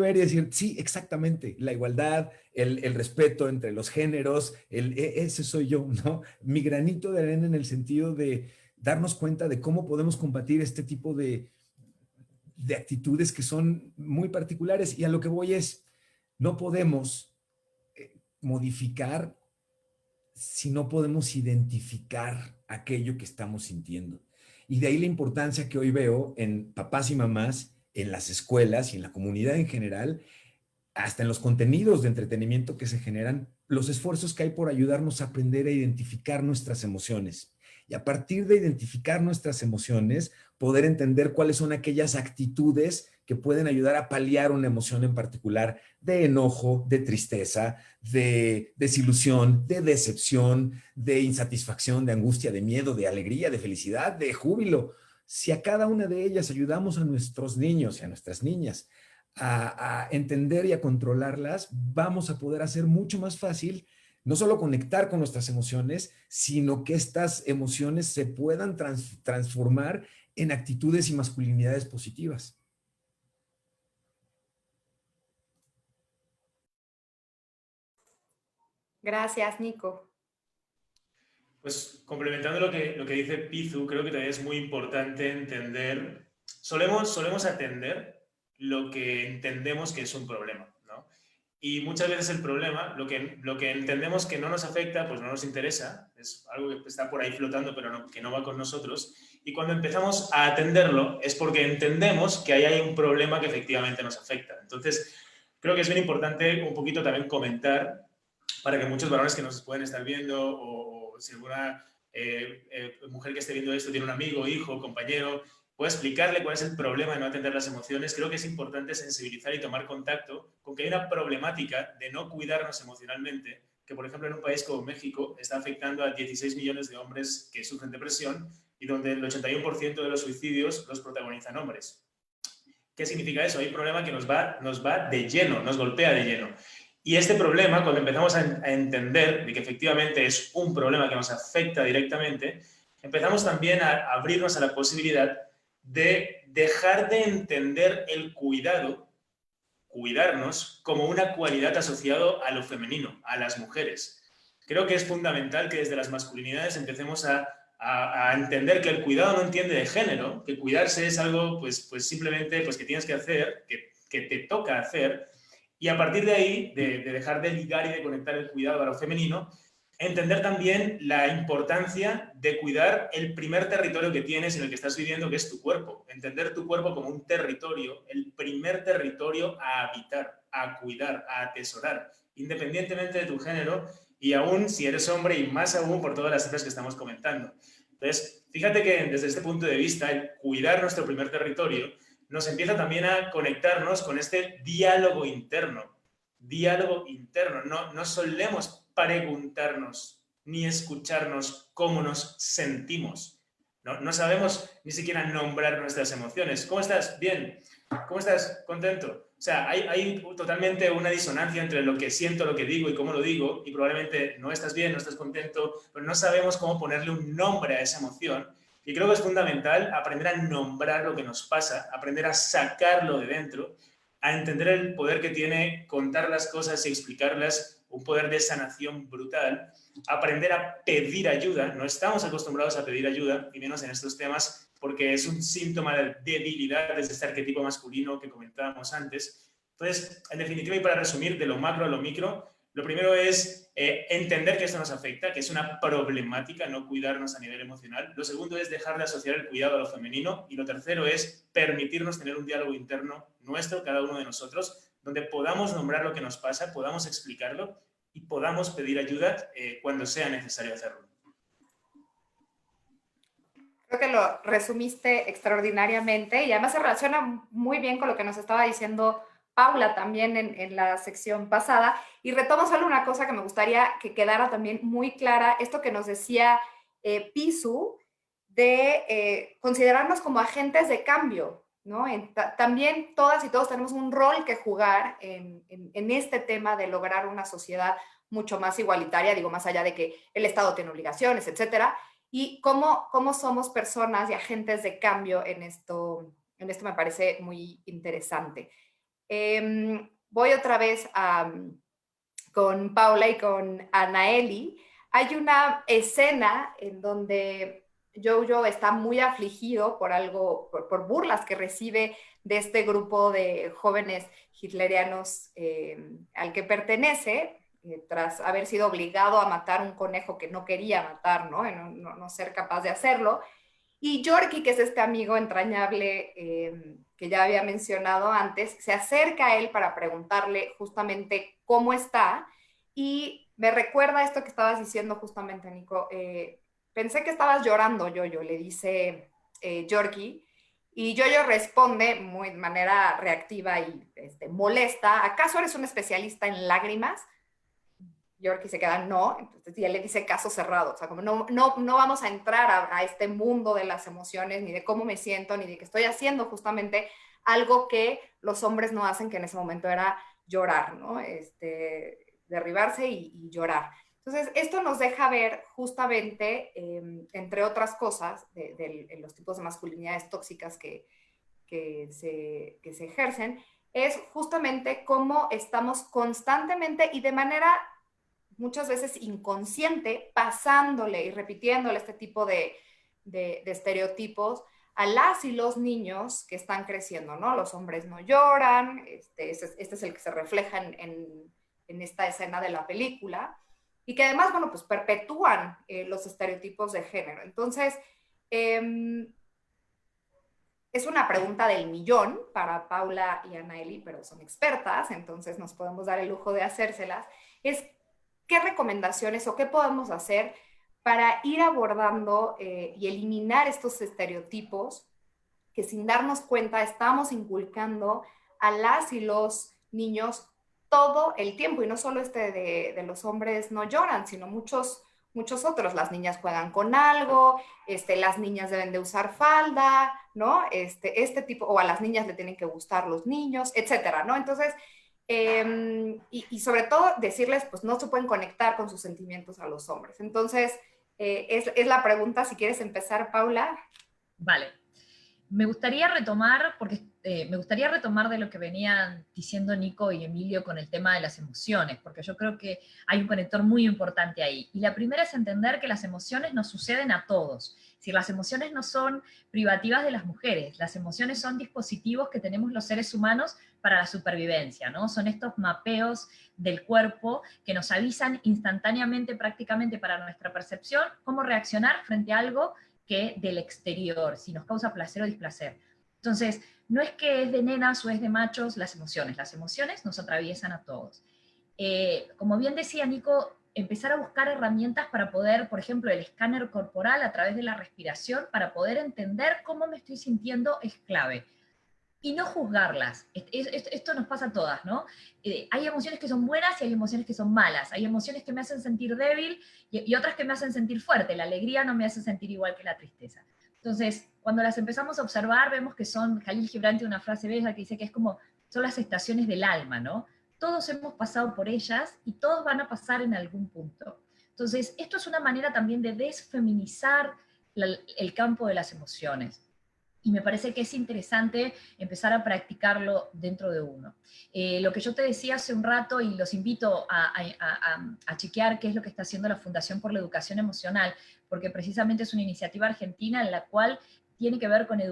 ver y decir, sí, exactamente, la igualdad, el respeto entre los géneros, ese soy yo, ¿no? Mi granito de arena en el sentido de darnos cuenta de cómo podemos combatir este tipo de actitudes que son muy particulares. Y a lo que voy es, no podemos modificar si no podemos identificar aquello que estamos sintiendo. Y de ahí la importancia que hoy veo en papás y mamás, en las escuelas y en la comunidad en general, hasta en los contenidos de entretenimiento que se generan, los esfuerzos que hay por ayudarnos a aprender a identificar nuestras emociones Y a partir de identificar nuestras emociones, poder entender cuáles son aquellas actitudes que pueden ayudar a paliar una emoción en particular de enojo, de tristeza, de desilusión, de decepción, de insatisfacción, de angustia, de miedo, de alegría, de felicidad, de júbilo. Si a cada una de ellas ayudamos a nuestros niños y a nuestras niñas a entender y a controlarlas, vamos a poder hacer mucho más fácil no solo conectar con nuestras emociones, sino que estas emociones se puedan transformar en actitudes y masculinidades positivas. Gracias, Nico. Pues complementando lo que dice Pizu, creo que también es muy importante entender, solemos atender lo que entendemos que es un problema, ¿no? Y muchas veces el problema, lo que entendemos que no nos afecta, pues no nos interesa, es algo que está por ahí flotando, pero que no va con nosotros. Y cuando empezamos a atenderlo es porque entendemos que ahí hay un problema que efectivamente nos afecta. Entonces, creo que es bien importante un poquito también comentar para que muchos varones que nos pueden estar viendo o si alguna mujer que esté viendo esto tiene un amigo, hijo, compañero, pueda explicarle cuál es el problema de no atender las emociones. Creo que es importante sensibilizar y tomar contacto con que hay una problemática de no cuidarnos emocionalmente, que por ejemplo en un país como México está afectando a 16 millones de hombres que sufren depresión y donde el 81% de los suicidios los protagonizan hombres. ¿Qué significa eso? Hay un problema que nos va de lleno, nos golpea de lleno. Y este problema, cuando empezamos a entender de que efectivamente es un problema que nos afecta directamente, empezamos también a abrirnos a la posibilidad de dejar de entender el cuidarnos, como una cualidad asociada a lo femenino, a las mujeres. Creo que es fundamental que desde las masculinidades empecemos a entender que el cuidado no entiende de género, que cuidarse es algo pues simplemente pues, que tienes que hacer, que te toca hacer. Y a partir de ahí, de dejar de ligar y de conectar el cuidado a lo femenino, entender también la importancia de cuidar el primer territorio que tienes en el que estás viviendo, que es tu cuerpo. Entender tu cuerpo como un territorio, el primer territorio a habitar, a cuidar, a atesorar, independientemente de tu género y aún si eres hombre y más aún por todas las cifras que estamos comentando. Entonces, fíjate que desde este punto de vista, el cuidar nuestro primer territorio nos empieza también a conectarnos con este diálogo interno. Diálogo interno. No solemos preguntarnos ni escucharnos cómo nos sentimos. No sabemos ni siquiera nombrar nuestras emociones. ¿Cómo estás? Bien. ¿Cómo estás? Contento. O sea, hay totalmente una disonancia entre lo que siento, lo que digo y cómo lo digo, y probablemente no estás bien, no estás contento, pero no sabemos cómo ponerle un nombre a esa emoción. Y creo que es fundamental aprender a nombrar lo que nos pasa, aprender a sacarlo de dentro, a entender el poder que tiene contar las cosas y explicarlas, un poder de sanación brutal, aprender a pedir ayuda. No estamos acostumbrados a pedir ayuda, y menos en estos temas, porque es un síntoma de debilidad desde este arquetipo masculino que comentábamos antes. Entonces, en definitiva, y para resumir, de lo macro a lo micro, lo primero es entender que esto nos afecta, que es una problemática no cuidarnos a nivel emocional. Lo segundo es dejar de asociar el cuidado a lo femenino. Y lo tercero es permitirnos tener un diálogo interno nuestro, cada uno de nosotros, donde podamos nombrar lo que nos pasa, podamos explicarlo y podamos pedir ayuda cuando sea necesario hacerlo. Creo que lo resumiste extraordinariamente y además se relaciona muy bien con lo que nos estaba diciendo Paula también en la sección pasada. Y retomo solo una cosa que me gustaría que quedara también muy clara, esto que nos decía Pizu, de considerarnos como agentes de cambio, ¿no? También todas y todos tenemos un rol que jugar en este tema de lograr una sociedad mucho más igualitaria, digo, más allá de que el Estado tiene obligaciones, etcétera, y cómo somos personas y agentes de cambio en esto me parece muy interesante. Voy otra vez con Paula y con Anaeli. Hay una escena en donde Jojo está muy afligido por algo, por burlas que recibe de este grupo de jóvenes hitlerianos al que pertenece, tras haber sido obligado a matar un conejo que no quería matar, no ser capaz de hacerlo. Y Yorkie, que es este amigo entrañable que ya había mencionado antes, se acerca a él para preguntarle justamente cómo está. Y me recuerda esto que estabas diciendo justamente, Nico, pensé que estabas llorando, Yoyo, le dice Yorkie, y Yoyo responde muy de manera reactiva y molesta, ¿acaso eres un especialista en lágrimas? Yorkie se queda, no, entonces ya le dice caso cerrado, o sea, como no vamos a entrar a este mundo de las emociones, ni de cómo me siento, ni de que estoy haciendo justamente algo que los hombres no hacen, que en ese momento era llorar, ¿no? Derribarse y llorar. Entonces, esto nos deja ver justamente, entre otras cosas, de los tipos de masculinidades tóxicas que se ejercen, es justamente cómo estamos constantemente y de manera muchas veces inconsciente, pasándole y repitiéndole este tipo de estereotipos a las y los niños que están creciendo, ¿no? Los hombres no lloran, este es el que se refleja en esta escena de la película, y que además, bueno, pues perpetúan los estereotipos de género. Entonces, es una pregunta del millón para Paula y Anaeli, pero son expertas, entonces nos podemos dar el lujo de hacérselas. Es ¿qué recomendaciones o qué podemos hacer para ir abordando y eliminar estos estereotipos que sin darnos cuenta estamos inculcando a las y los niños todo el tiempo? Y no solo de los hombres no lloran, sino muchos otros. Las niñas juegan con algo, las niñas deben de usar falda, ¿no? Este tipo, o a las niñas le tienen que gustar los niños, etcétera, ¿no? Entonces, y sobre todo decirles, pues no se pueden conectar con sus sentimientos a los hombres. Entonces, es la pregunta, si quieres empezar, Paula. Vale. Me gustaría retomar, porque me gustaría retomar de lo que venían diciendo Nico y Emilio con el tema de las emociones, porque yo creo que hay un conector muy importante ahí. Y la primera es entender que las emociones nos suceden a todos. Si las emociones no son privativas de las mujeres, las emociones son dispositivos que tenemos los seres humanos para la supervivencia, ¿no? Son estos mapeos del cuerpo que nos avisan instantáneamente, prácticamente para nuestra percepción, cómo reaccionar frente a algo que del exterior, si nos causa placer o displacer. Entonces, no es que es de nenas o es de machos las emociones nos atraviesan a todos. Como bien decía Nico, empezar a buscar herramientas para poder, por ejemplo, el escáner corporal a través de la respiración, para poder entender cómo me estoy sintiendo es clave. Y no juzgarlas. Esto nos pasa a todas, ¿no? Hay emociones que son buenas y hay emociones que son malas. Hay emociones que me hacen sentir débil y otras que me hacen sentir fuerte. La alegría no me hace sentir igual que la tristeza. Entonces, cuando las empezamos a observar, vemos que son, Jalil Gibran tiene una frase bella que dice que es como, son las estaciones del alma, ¿no? Todos hemos pasado por ellas y todos van a pasar en algún punto. Entonces, esto es una manera también de desfeminizar el campo de las emociones. Y me parece que es interesante empezar a practicarlo dentro de uno. Lo que yo te decía hace un rato, y los invito a chequear qué es lo que está haciendo la Fundación por la Educación Emocional, porque precisamente es una iniciativa argentina en la cual tiene que ver con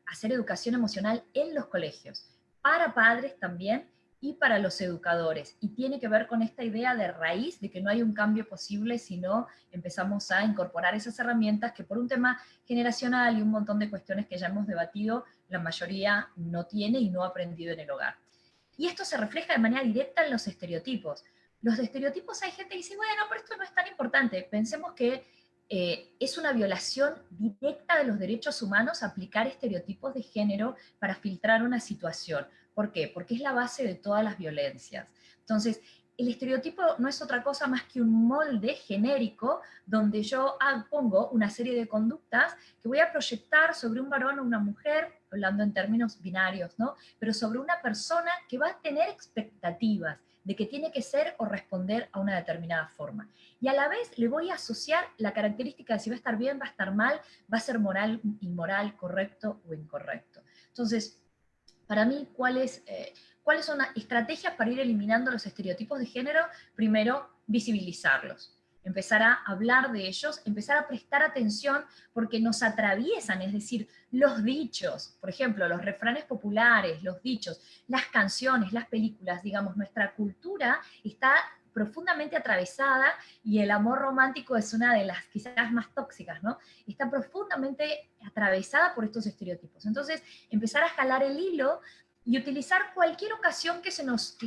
hacer educación emocional en los colegios, para padres también, y para los educadores, y tiene que ver con esta idea de raíz, de que no hay un cambio posible si no empezamos a incorporar esas herramientas que por un tema generacional y un montón de cuestiones que ya hemos debatido, la mayoría no tiene y no ha aprendido en el hogar. Y esto se refleja de manera directa en los estereotipos. Los estereotipos, hay gente que dice, bueno, pero esto no es tan importante. Pensemos que es una violación directa de los derechos humanos aplicar estereotipos de género para filtrar una situación. ¿Por qué? Porque es la base de todas las violencias. Entonces, el estereotipo no es otra cosa más que un molde genérico donde yo pongo una serie de conductas que voy a proyectar sobre un varón o una mujer, hablando en términos binarios, ¿no? Pero sobre una persona que va a tener expectativas de que tiene que ser o responder a una determinada forma. Y a la vez le voy a asociar la característica de si va a estar bien, va a estar mal, va a ser moral, inmoral, correcto o incorrecto. Entonces, para mí, ¿cuáles son las estrategias para ir eliminando los estereotipos de género? Primero, visibilizarlos, empezar a hablar de ellos, empezar a prestar atención porque nos atraviesan, es decir, los dichos, por ejemplo, los refranes populares, los dichos, las canciones, las películas, digamos, nuestra cultura está profundamente atravesada, y el amor romántico es una de las quizás más tóxicas, ¿no? Está profundamente atravesada por estos estereotipos. Entonces, empezar a jalar el hilo y utilizar cualquier ocasión que se nos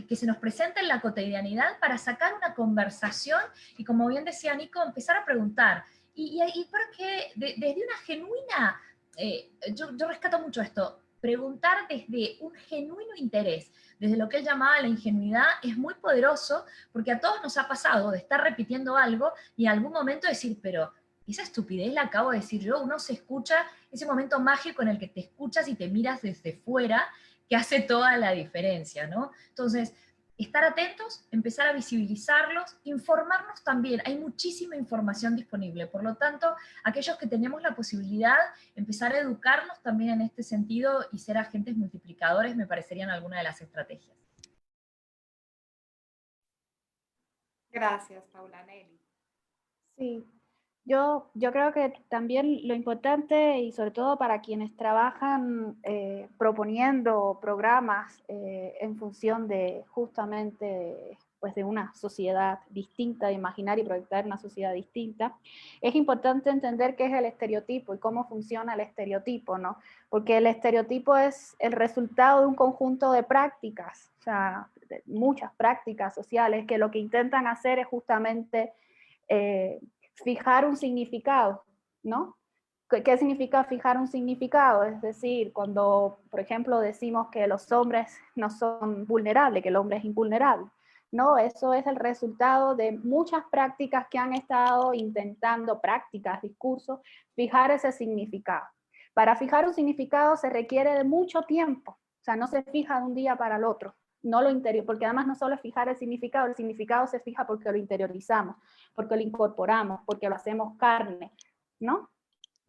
presente en la cotidianidad para sacar una conversación y, como bien decía Nico, empezar a preguntar, y porque desde una genuina, yo rescato mucho esto, preguntar desde un genuino interés, desde lo que él llamaba la ingenuidad, es muy poderoso, porque a todos nos ha pasado de estar repitiendo algo y en algún momento decir, pero esa estupidez la acabo de decir yo. Uno se escucha, ese momento mágico en el que te escuchas y te miras desde fuera, que hace toda la diferencia, ¿no? Entonces, estar atentos, empezar a visibilizarlos, informarnos también. Hay muchísima información disponible, por lo tanto, aquellos que tenemos la posibilidad, empezar a educarnos también en este sentido y ser agentes multiplicadores me parecerían algunas de las estrategias. Gracias, Paula. Nelly. Sí, yo creo que también lo importante, y sobre todo para quienes trabajan proponiendo programas en función de justamente pues de una sociedad distinta, de imaginar y proyectar una sociedad distinta, es importante entender qué es el estereotipo y cómo funciona el estereotipo, ¿no? Porque el estereotipo es el resultado de un conjunto de prácticas, o sea, de muchas prácticas sociales que lo que intentan hacer es justamente fijar un significado, ¿no? ¿Qué significa fijar un significado? Es decir, cuando, por ejemplo, decimos que los hombres no son vulnerables, que el hombre es invulnerable, ¿no? Eso es el resultado de muchas prácticas que han estado intentando, prácticas, discursos, fijar ese significado. Para fijar un significado se requiere de mucho tiempo, o sea, no se fija de un día para el otro. No lo interior, porque además no solo es fijar el significado se fija porque lo interiorizamos, porque lo incorporamos, porque lo hacemos carne, ¿no?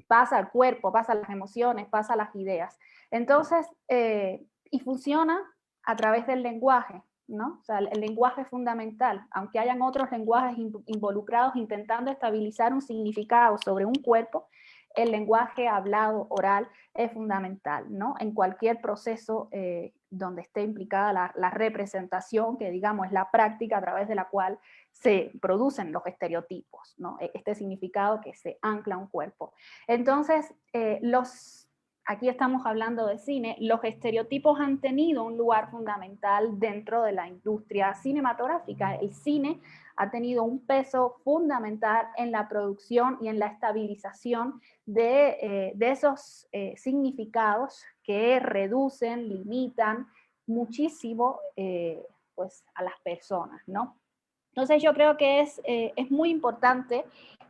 Pasa al cuerpo, pasa a las emociones, pasa a las ideas. Entonces, y funciona a través del lenguaje, ¿no? O sea, el lenguaje es fundamental, aunque hayan otros lenguajes involucrados intentando estabilizar un significado sobre un cuerpo, el lenguaje hablado, oral, es fundamental, ¿no? En cualquier proceso donde esté implicada la representación, que digamos es la práctica a través de la cual se producen los estereotipos, ¿no? Este significado que se ancla a un cuerpo. Entonces, aquí estamos hablando de cine, los estereotipos han tenido un lugar fundamental dentro de la industria cinematográfica. El cine ha tenido un peso fundamental en la producción y en la estabilización de esos significados que reducen, limitan muchísimo pues, a las personas, ¿no? Entonces yo creo que es muy importante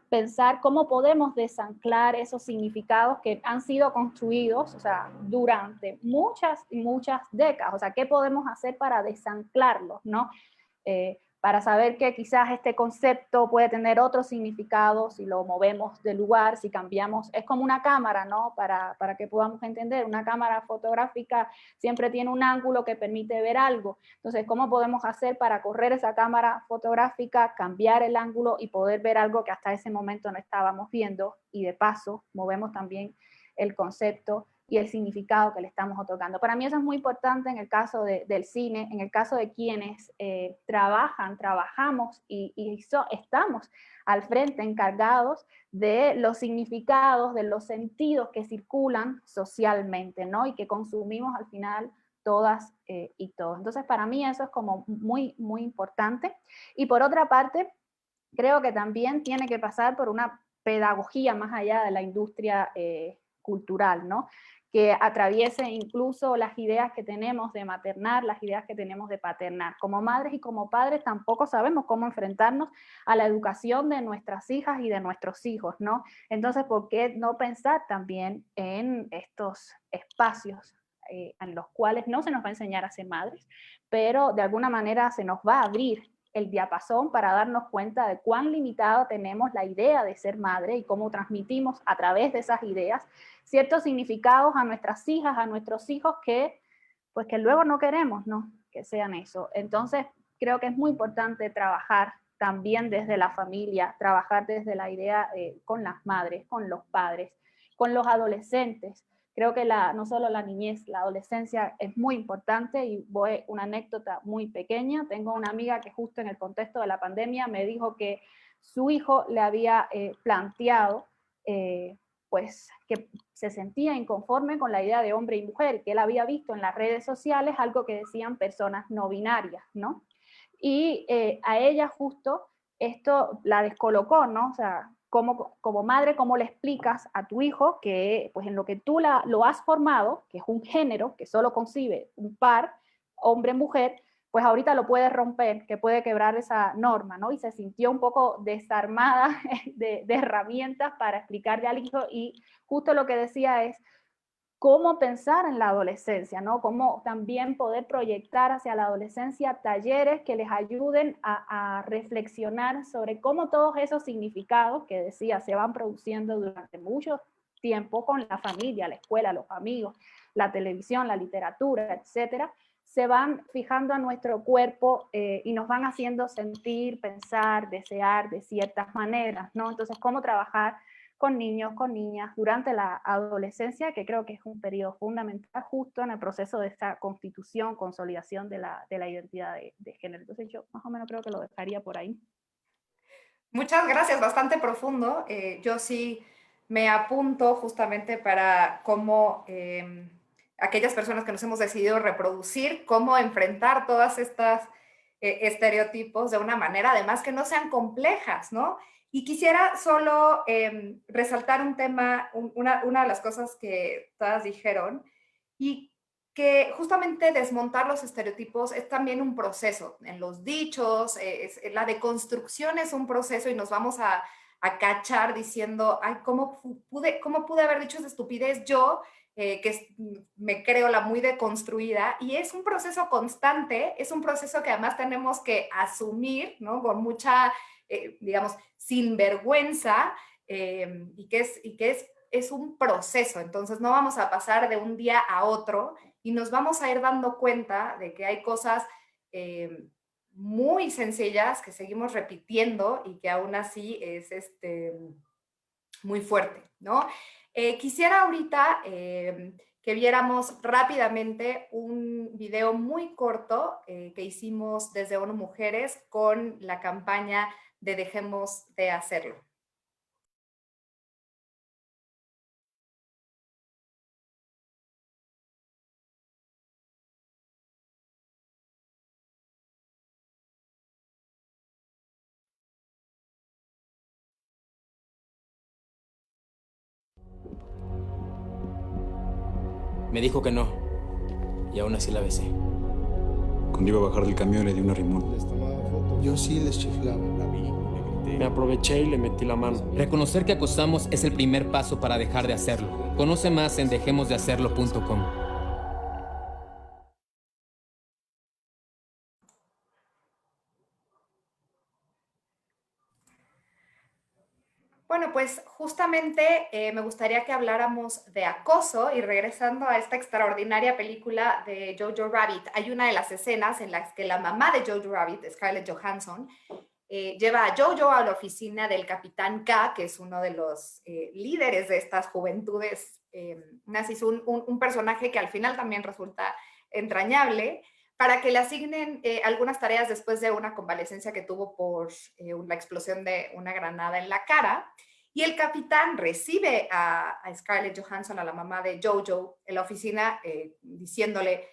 pensar cómo podemos desanclar esos significados que han sido construidos, o sea, durante muchas y muchas décadas. O sea, ¿qué podemos hacer para desanclarlos, no? Para saber que quizás este concepto puede tener otro significado si lo movemos de lugar, si cambiamos, es como una cámara, ¿no? Para que podamos entender, una cámara fotográfica siempre tiene un ángulo que permite ver algo. Entonces, ¿cómo podemos hacer para correr esa cámara fotográfica, cambiar el ángulo y poder ver algo que hasta ese momento no estábamos viendo? Y de paso, movemos también el concepto y el significado que le estamos otorgando. Para mí eso es muy importante en el caso del cine, en el caso de quienes trabajamos y estamos al frente encargados de los significados, de los sentidos que circulan socialmente, ¿no? Y que consumimos al final todas y todos. Entonces para mí eso es como muy, muy importante. Y por otra parte, creo que también tiene que pasar por una pedagogía más allá de la industria cultural, ¿no? Que atraviese incluso las ideas que tenemos de maternar, las ideas que tenemos de paternar. Como madres y como padres tampoco sabemos cómo enfrentarnos a la educación de nuestras hijas y de nuestros hijos, ¿no? Entonces, ¿por qué no pensar también en estos espacios en los cuales no se nos va a enseñar a ser madres, pero de alguna manera se nos va a abrir el diapasón para darnos cuenta de cuán limitado tenemos la idea de ser madre y cómo transmitimos a través de esas ideas ciertos significados a nuestras hijas, a nuestros hijos que, pues que luego no queremos, ¿no? Que sean eso. Entonces, creo que es muy importante trabajar también desde la familia, trabajar desde la idea con las madres, con los padres, con los adolescentes. Creo que no solo la niñez, la adolescencia es muy importante y voy una anécdota muy pequeña. Tengo una amiga que justo en el contexto de la pandemia me dijo que su hijo le había planteado pues que se sentía inconforme con la idea de hombre y mujer, que él había visto en las redes sociales algo que decían personas no binarias, ¿no? Y a ella justo esto la descolocó, ¿no? O sea, como madre, cómo le explicas a tu hijo que pues en lo que tú lo has formado, que es un género que solo concibe un par, hombre-mujer, pues ahorita lo puede romper, que puede quebrar esa norma, ¿no? Y se sintió un poco desarmada de herramientas para explicarle al hijo, y justo lo que decía es cómo pensar en la adolescencia, ¿no? Cómo también poder proyectar hacia la adolescencia talleres que les ayuden a reflexionar sobre cómo todos esos significados que decía se van produciendo durante mucho tiempo con la familia, la escuela, los amigos, la televisión, la literatura, etcétera, se van fijando a nuestro cuerpo y nos van haciendo sentir, pensar, desear de ciertas maneras, ¿no? Entonces, cómo trabajar con niños, con niñas, durante la adolescencia, que creo que es un periodo fundamental justo en el proceso de esta constitución, consolidación de la identidad de género. Entonces yo más o menos creo que lo dejaría por ahí. Muchas gracias, bastante profundo. Yo sí me apunto justamente para cómo aquellas personas que nos hemos decidido reproducir, cómo enfrentar todas estas estereotipos de una manera, además que no sean complejas, ¿no? Y quisiera solo resaltar un tema, una de las cosas que todas dijeron, y que justamente desmontar los estereotipos es también un proceso. En los dichos, la deconstrucción es un proceso y nos vamos a cachar diciendo, ay, ¿cómo pude haber dicho esa estupidez yo? Me creo la muy deconstruida, y es un proceso constante, es un proceso que además tenemos que asumir, ¿no? Con mucha, digamos, sin vergüenza, y que es un proceso. Entonces no vamos a pasar de un día a otro y nos vamos a ir dando cuenta de que hay cosas muy sencillas que seguimos repitiendo y que aún así es muy fuerte, ¿no? Quisiera ahorita que viéramos rápidamente un video muy corto que hicimos desde ONU Mujeres con la campaña de Dejemos de Hacerlo. Me dijo que no, y aún así la besé. Cuando iba a bajar del camión le di un arrimón. Les tomaba fotos. Yo sí les chiflaba. La vi, le grité. Me aproveché y le metí la mano. Reconocer que acosamos es el primer paso para dejar de hacerlo. Conoce más en dejemosdehacerlo.com. Bueno, pues justamente me gustaría que habláramos de acoso, y regresando a esta extraordinaria película de Jojo Rabbit, hay una de las escenas en las que la mamá de Jojo Rabbit, Scarlett Johansson, lleva a Jojo a la oficina del Capitán K, que es uno de los líderes de estas juventudes nazis, un personaje que al final también resulta entrañable, para que le asignen algunas tareas después de una convalecencia que tuvo por la explosión de una granada en la cara. Y el capitán recibe a Scarlett Johansson, a la mamá de Jojo, en la oficina, diciéndole,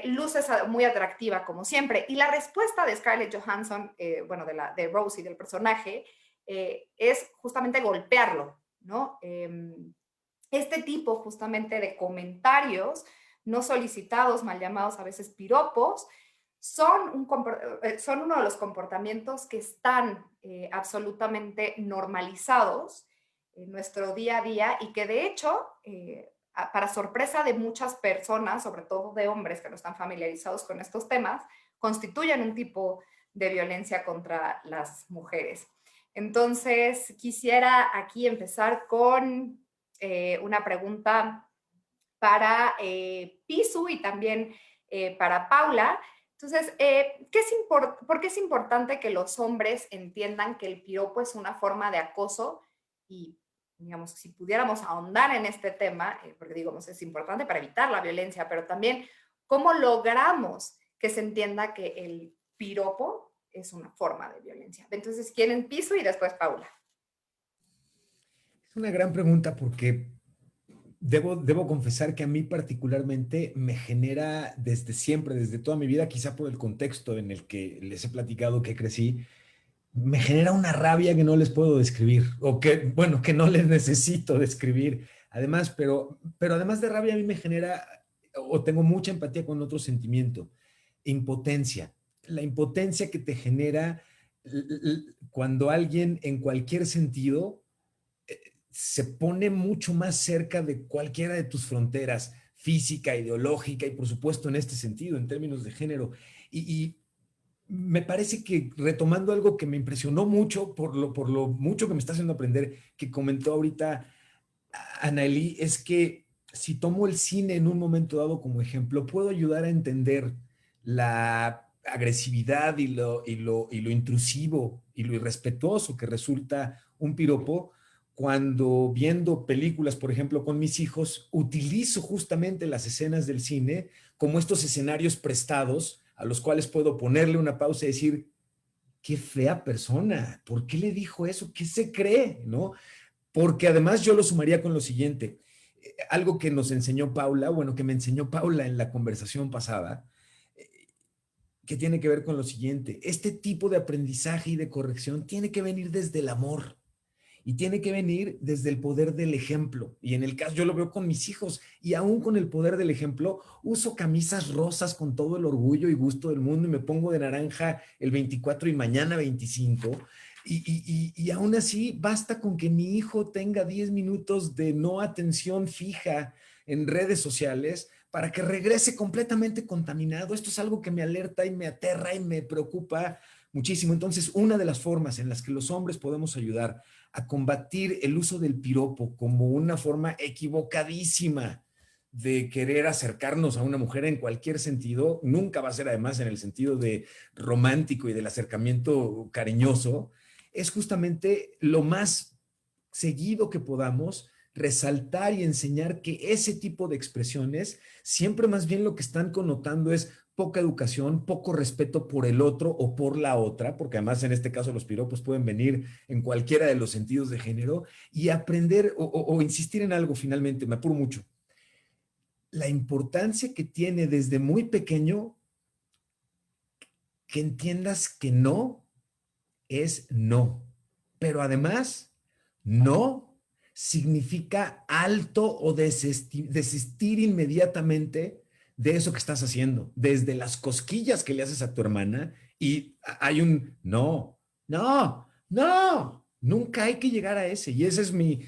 luces muy atractiva como siempre. Y la respuesta de Scarlett Johansson, bueno, de Rosie, del personaje, es justamente golpearlo, ¿no? Este tipo justamente de comentarios no solicitados, mal llamados a veces piropos, son uno de los comportamientos que están absolutamente normalizados en nuestro día a día, y que de hecho, para sorpresa de muchas personas, sobre todo de hombres que no están familiarizados con estos temas, constituyen un tipo de violencia contra las mujeres. Entonces, quisiera aquí empezar con una pregunta para Pisu y también para Paula. Entonces, ¿por qué es importante que los hombres entiendan que el piropo es una forma de acoso? Y, digamos, si pudiéramos ahondar en este tema, porque digamos, es importante para evitar la violencia, pero también, ¿cómo logramos que se entienda que el piropo es una forma de violencia? Entonces, ¿quieren Pisu y después Paula? Es una gran pregunta porque debo confesar que a mí particularmente me genera desde siempre, desde toda mi vida, quizá por el contexto en el que les he platicado que crecí, me genera una rabia que no les puedo describir, o que, bueno, que no les necesito describir. Además, pero además de rabia a mí me genera, o tengo mucha empatía con otro sentimiento, impotencia. La impotencia que te genera cuando alguien en cualquier sentido se pone mucho más cerca de cualquiera de tus fronteras, física, ideológica y por supuesto en este sentido, en términos de género. Y me parece que retomando algo que me impresionó mucho por lo mucho que me está haciendo aprender, que comentó ahorita Anaeli, es que si tomo el cine en un momento dado como ejemplo, puedo ayudar a entender la agresividad y lo intrusivo y lo irrespetuoso que resulta un piropo cuando viendo películas, por ejemplo, con mis hijos, utilizo justamente las escenas del cine como estos escenarios prestados a los cuales puedo ponerle una pausa y decir, qué fea persona, ¿por qué le dijo eso? ¿Qué se cree? ¿No? Porque además yo lo sumaría con lo siguiente, algo que nos enseñó Paula, bueno, que me enseñó Paula en la conversación pasada, que tiene que ver con lo siguiente, este tipo de aprendizaje y de corrección tiene que venir desde el amor y tiene que venir desde el poder del ejemplo. Y en el caso, yo lo veo con mis hijos y aún con el poder del ejemplo, uso camisas rosas con todo el orgullo y gusto del mundo y me pongo de naranja el 24 y mañana 25. Y aún así, basta con que mi hijo tenga 10 minutos de no atención fija en redes sociales para que regrese completamente contaminado. Esto es algo que me alerta y me aterra y me preocupa muchísimo. Entonces, una de las formas en las que los hombres podemos ayudar a combatir el uso del piropo como una forma equivocadísima de querer acercarnos a una mujer en cualquier sentido, nunca va a ser además en el sentido de romántico y del acercamiento cariñoso, es justamente lo más seguido que podamos resaltar y enseñar que ese tipo de expresiones siempre más bien lo que están connotando es poca educación, poco respeto por el otro o por la otra, porque además en este caso los piropos pueden venir en cualquiera de los sentidos de género, y aprender o insistir en algo finalmente, me apuro mucho, la importancia que tiene desde muy pequeño que entiendas que no es no, pero además no significa alto o desistir inmediatamente de eso que estás haciendo, desde las cosquillas que le haces a tu hermana y hay un no, nunca hay que llegar a ese y ese es mi...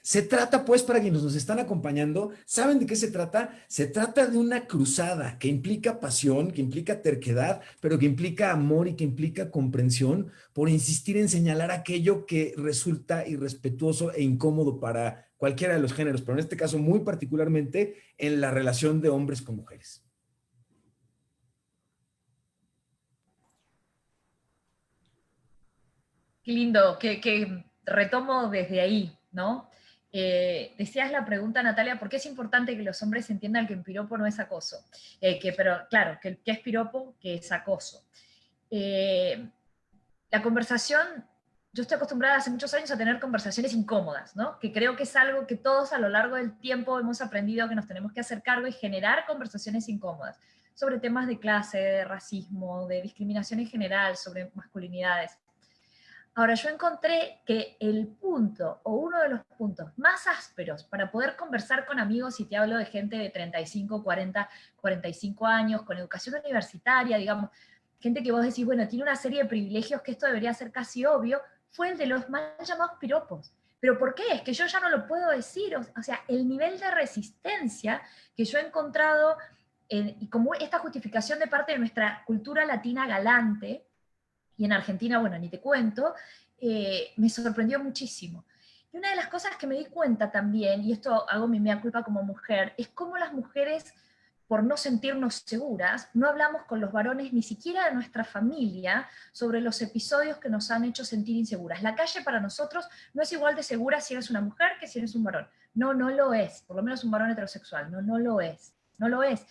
Se trata, pues, para quienes nos están acompañando, ¿saben de qué se trata? Se trata de una cruzada que implica pasión, que implica terquedad, pero que implica amor y que implica comprensión por insistir en señalar aquello que resulta irrespetuoso e incómodo para cualquiera de los géneros, pero en este caso muy particularmente en la relación de hombres con mujeres. Qué lindo, que retomo desde ahí, ¿no? Decías la pregunta, Natalia, ¿por qué es importante que los hombres entiendan que el piropo no es acoso? Pero claro, que es piropo, que es acoso. La conversación, yo estoy acostumbrada hace muchos años a tener conversaciones incómodas, ¿no? Que creo que es algo que todos a lo largo del tiempo hemos aprendido que nos tenemos que hacer cargo y generar conversaciones incómodas sobre temas de clase, de racismo, de discriminación en general, sobre masculinidades. Ahora, yo encontré que el punto, o uno de los puntos más ásperos para poder conversar con amigos, y te hablo de gente de 35, 40, 45 años, con educación universitaria, digamos, gente que vos decís, bueno, tiene una serie de privilegios que esto debería ser casi obvio, fue el de los mal llamados piropos. ¿Pero por qué? Es que yo ya no lo puedo decir. O sea, el nivel de resistencia que yo he encontrado, y como esta justificación de parte de nuestra cultura latina galante, y en Argentina, bueno, ni te cuento, me sorprendió muchísimo. Y una de las cosas que me di cuenta también, y esto hago mi mea culpa como mujer, es cómo las mujeres, por no sentirnos seguras, no hablamos con los varones, ni siquiera de nuestra familia, sobre los episodios que nos han hecho sentir inseguras. La calle para nosotros no es igual de segura si eres una mujer que si eres un varón. No, no lo es. Por lo menos un varón heterosexual. No, no lo es. No lo es.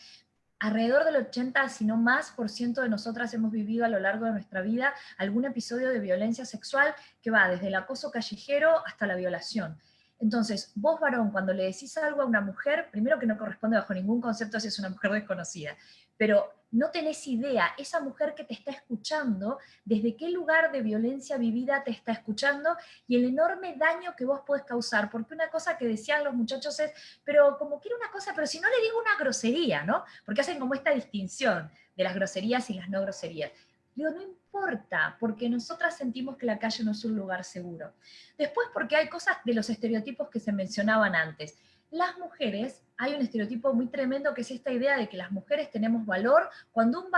Alrededor del 80, si no más, % de nosotras hemos vivido a lo largo de nuestra vida algún episodio de violencia sexual que va desde el acoso callejero hasta la violación. Entonces, vos, varón, cuando le decís algo a una mujer, primero que no corresponde bajo ningún concepto si es una mujer desconocida, pero no tenés idea, esa mujer que te está escuchando, desde qué lugar de violencia vivida te está escuchando y el enorme daño que vos podés causar. Porque una cosa que decían los muchachos es, pero como quiero una cosa, pero si no le digo una grosería, ¿no? Porque hacen como esta distinción de las groserías y las no groserías. Digo, no importa, porque nosotras sentimos que la calle no es un lugar seguro. Después, porque hay cosas de los estereotipos que se mencionaban antes. Las mujeres, hay un estereotipo muy tremendo que es esta idea de que las mujeres tenemos valor cuando un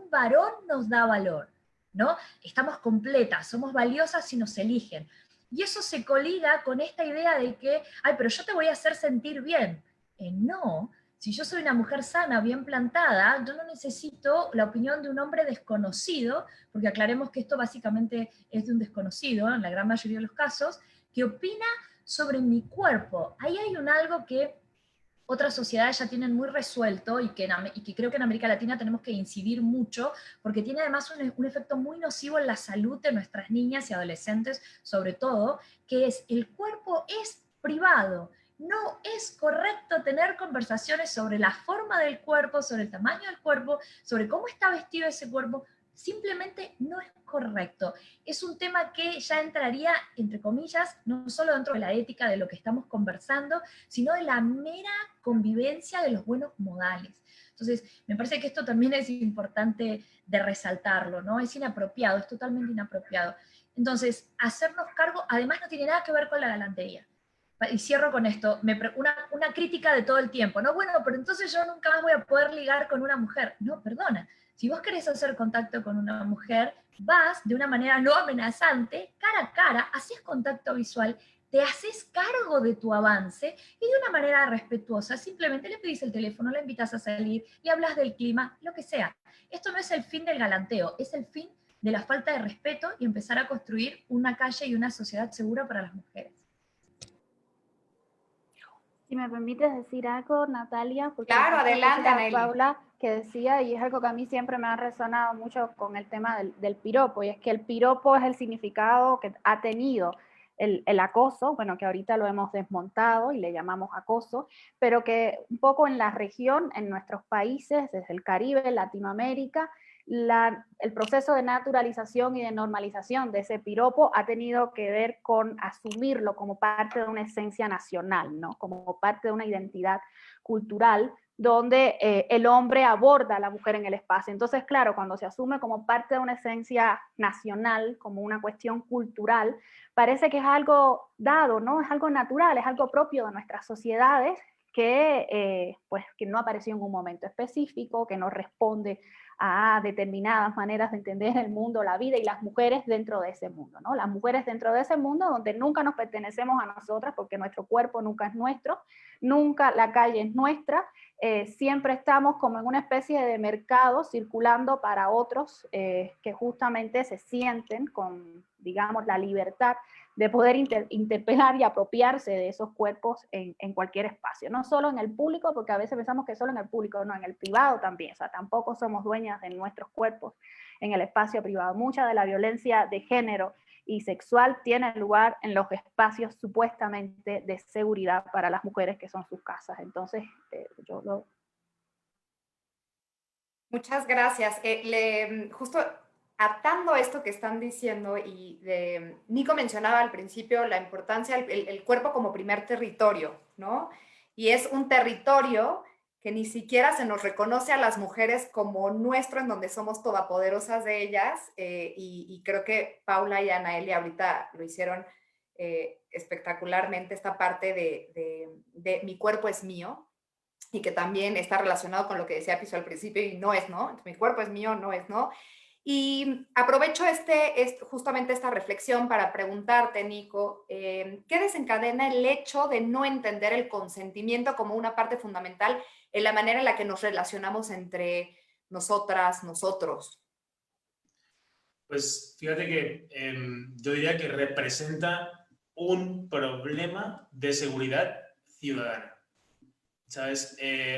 varón nos da valor, ¿no? Estamos completas, somos valiosas si nos eligen. Y eso se coliga con esta idea de que, ay, pero yo te voy a hacer sentir bien. No, si yo soy una mujer sana, bien plantada, yo no necesito la opinión de un hombre desconocido, porque aclaremos que esto básicamente es de un desconocido, en la gran mayoría de los casos, que opina sobre mi cuerpo. Ahí hay algo que otras sociedades ya tienen muy resuelto y que creo que en América Latina tenemos que incidir mucho, porque tiene además un efecto muy nocivo en la salud de nuestras niñas y adolescentes, sobre todo, que es el cuerpo es privado. No es correcto tener conversaciones sobre la forma del cuerpo, sobre el tamaño del cuerpo, sobre cómo está vestido ese cuerpo. Simplemente no es correcto. Es un tema que ya entraría, entre comillas, no solo dentro de la ética de lo que estamos conversando, sino de la mera convivencia de los buenos modales. Entonces, me parece que esto también es importante de resaltarlo, ¿no? Es inapropiado, es totalmente inapropiado. Entonces, hacernos cargo, además no tiene nada que ver con la galantería. Y cierro con esto, una crítica de todo el tiempo, ¿no? Bueno, pero entonces yo nunca más voy a poder ligar con una mujer. No, perdona. Si vos querés hacer contacto con una mujer, vas de una manera no amenazante, cara a cara, haces contacto visual, te haces cargo de tu avance y de una manera respetuosa, simplemente le pedís el teléfono, le invitas a salir, le hablas del clima, lo que sea. Esto no es el fin del galanteo, es el fin de la falta de respeto y empezar a construir una calle y una sociedad segura para las mujeres. Si me permites decir algo, Natalia, porque claro, adelante, Anely. Paula, que decía, y es algo que a mí siempre me ha resonado mucho con el tema del piropo, y es que el piropo es el significado que ha tenido el acoso, bueno, que ahorita lo hemos desmontado y le llamamos acoso, pero que un poco en la región, en nuestros países, desde el Caribe, Latinoamérica, el proceso de naturalización y de normalización de ese piropo ha tenido que ver con asumirlo como parte de una esencia nacional, ¿no? Como parte de una identidad cultural, donde el hombre aborda a la mujer en el espacio. Entonces, claro, cuando se asume como parte de una esencia nacional, como una cuestión cultural, parece que es algo dado, ¿no? Es algo natural, es algo propio de nuestras sociedades que no apareció en un momento específico, que no responde a determinadas maneras de entender el mundo, la vida y las mujeres dentro de ese mundo, ¿no? Las mujeres dentro de ese mundo donde nunca nos pertenecemos a nosotras porque nuestro cuerpo nunca es nuestro, nunca la calle es nuestra, siempre estamos como en una especie de mercado circulando para otros que justamente se sienten con, digamos, la libertad de poder interpelar y apropiarse de esos cuerpos en cualquier espacio, no solo en el público, porque a veces pensamos que solo en el público, no, en el privado también, o sea, tampoco somos dueñas de nuestros cuerpos en el espacio privado. Mucha de la violencia de género y sexual tiene lugar en los espacios supuestamente de seguridad para las mujeres que son sus casas. Entonces, Muchas gracias. Justo atando esto que están diciendo, y Nico mencionaba al principio la importancia el cuerpo como primer territorio, ¿no? Y es un territorio que ni siquiera se nos reconoce a las mujeres como nuestro, en donde somos todopoderosas de ellas, y creo que Paula y Anely ahorita lo hicieron espectacularmente, esta parte de mi cuerpo es mío, y que también está relacionado con lo que decía Piso al principio, y no es, ¿no? Mi cuerpo es mío, no es, ¿no? Y aprovecho justamente esta reflexión para preguntarte, Nico, ¿qué desencadena el hecho de no entender el consentimiento como una parte fundamental en la manera en la que nos relacionamos entre nosotras, nosotros? Pues fíjate que yo diría que representa un problema de seguridad ciudadana, ¿sabes?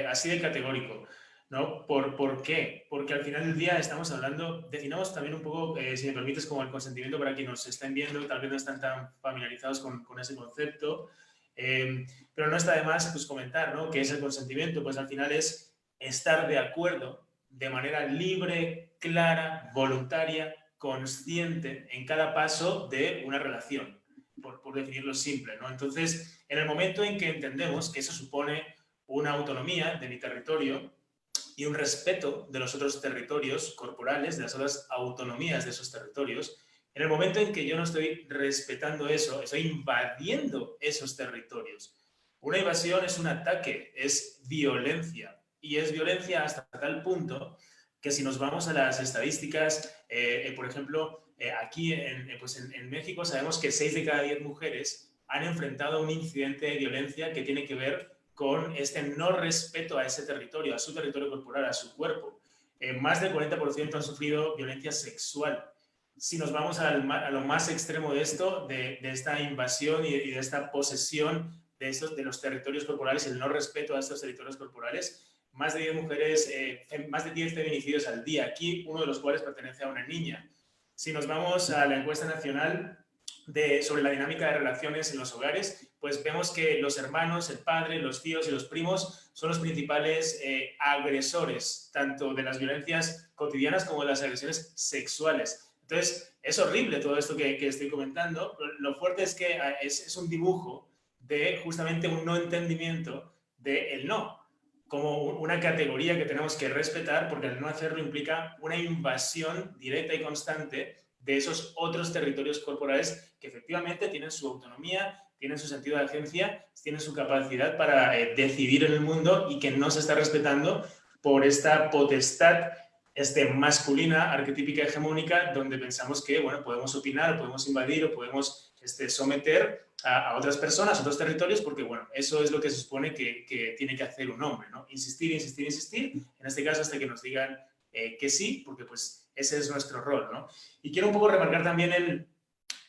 Así de categórico, ¿no? ¿Por qué? Porque al final del día estamos hablando, definamos también un poco, si me permites, como el consentimiento para quienes nos estén viendo, tal vez no están tan familiarizados con ese concepto, pero no está de más pues, comentar, ¿no? ¿Qué es el consentimiento? Pues al final es estar de acuerdo de manera libre, clara, voluntaria, consciente en cada paso de una relación, por definirlo simple, ¿no? Entonces, en el momento en que entendemos que eso supone una autonomía de mi territorio y un respeto de los otros territorios corporales, de las otras autonomías de esos territorios, en el momento en que yo no estoy respetando eso, estoy invadiendo esos territorios. Una invasión es un ataque, es violencia, y es violencia hasta tal punto que si nos vamos a las estadísticas, por ejemplo, aquí en México sabemos que 6 de cada 10 mujeres han enfrentado un incidente de violencia que tiene que ver con este no respeto a ese territorio, a su territorio corporal, a su cuerpo. Más del 40% han sufrido violencia sexual. Si nos vamos a lo más extremo de esto, de esta invasión y de esta posesión de los territorios corporales, el no respeto a estos territorios corporales, más de 10 mujeres, más de 10 feminicidios al día, aquí uno de los cuales pertenece a una niña. Si nos vamos a la encuesta nacional sobre la dinámica de relaciones en los hogares, pues vemos que los hermanos, el padre, los tíos y los primos son los principales agresores, tanto de las violencias cotidianas como de las agresiones sexuales. Entonces, es horrible todo esto que estoy comentando. Lo fuerte es que es un dibujo de justamente un no entendimiento del no, como una categoría que tenemos que respetar, porque el no hacerlo implica una invasión directa y constante de esos otros territorios corporales que efectivamente tienen su autonomía, tienen su sentido de agencia, tienen su capacidad para decidir en el mundo y que no se está respetando por esta potestad masculina, arquetípica, hegemónica, donde pensamos que bueno, podemos opinar, o podemos invadir o podemos someter a otras personas, a otros territorios, porque bueno, eso es lo que se supone que tiene que hacer un hombre, ¿no? Insistir, insistir, insistir, en este caso hasta que nos digan que sí, porque pues ese es nuestro rol, ¿no? Y quiero un poco remarcar también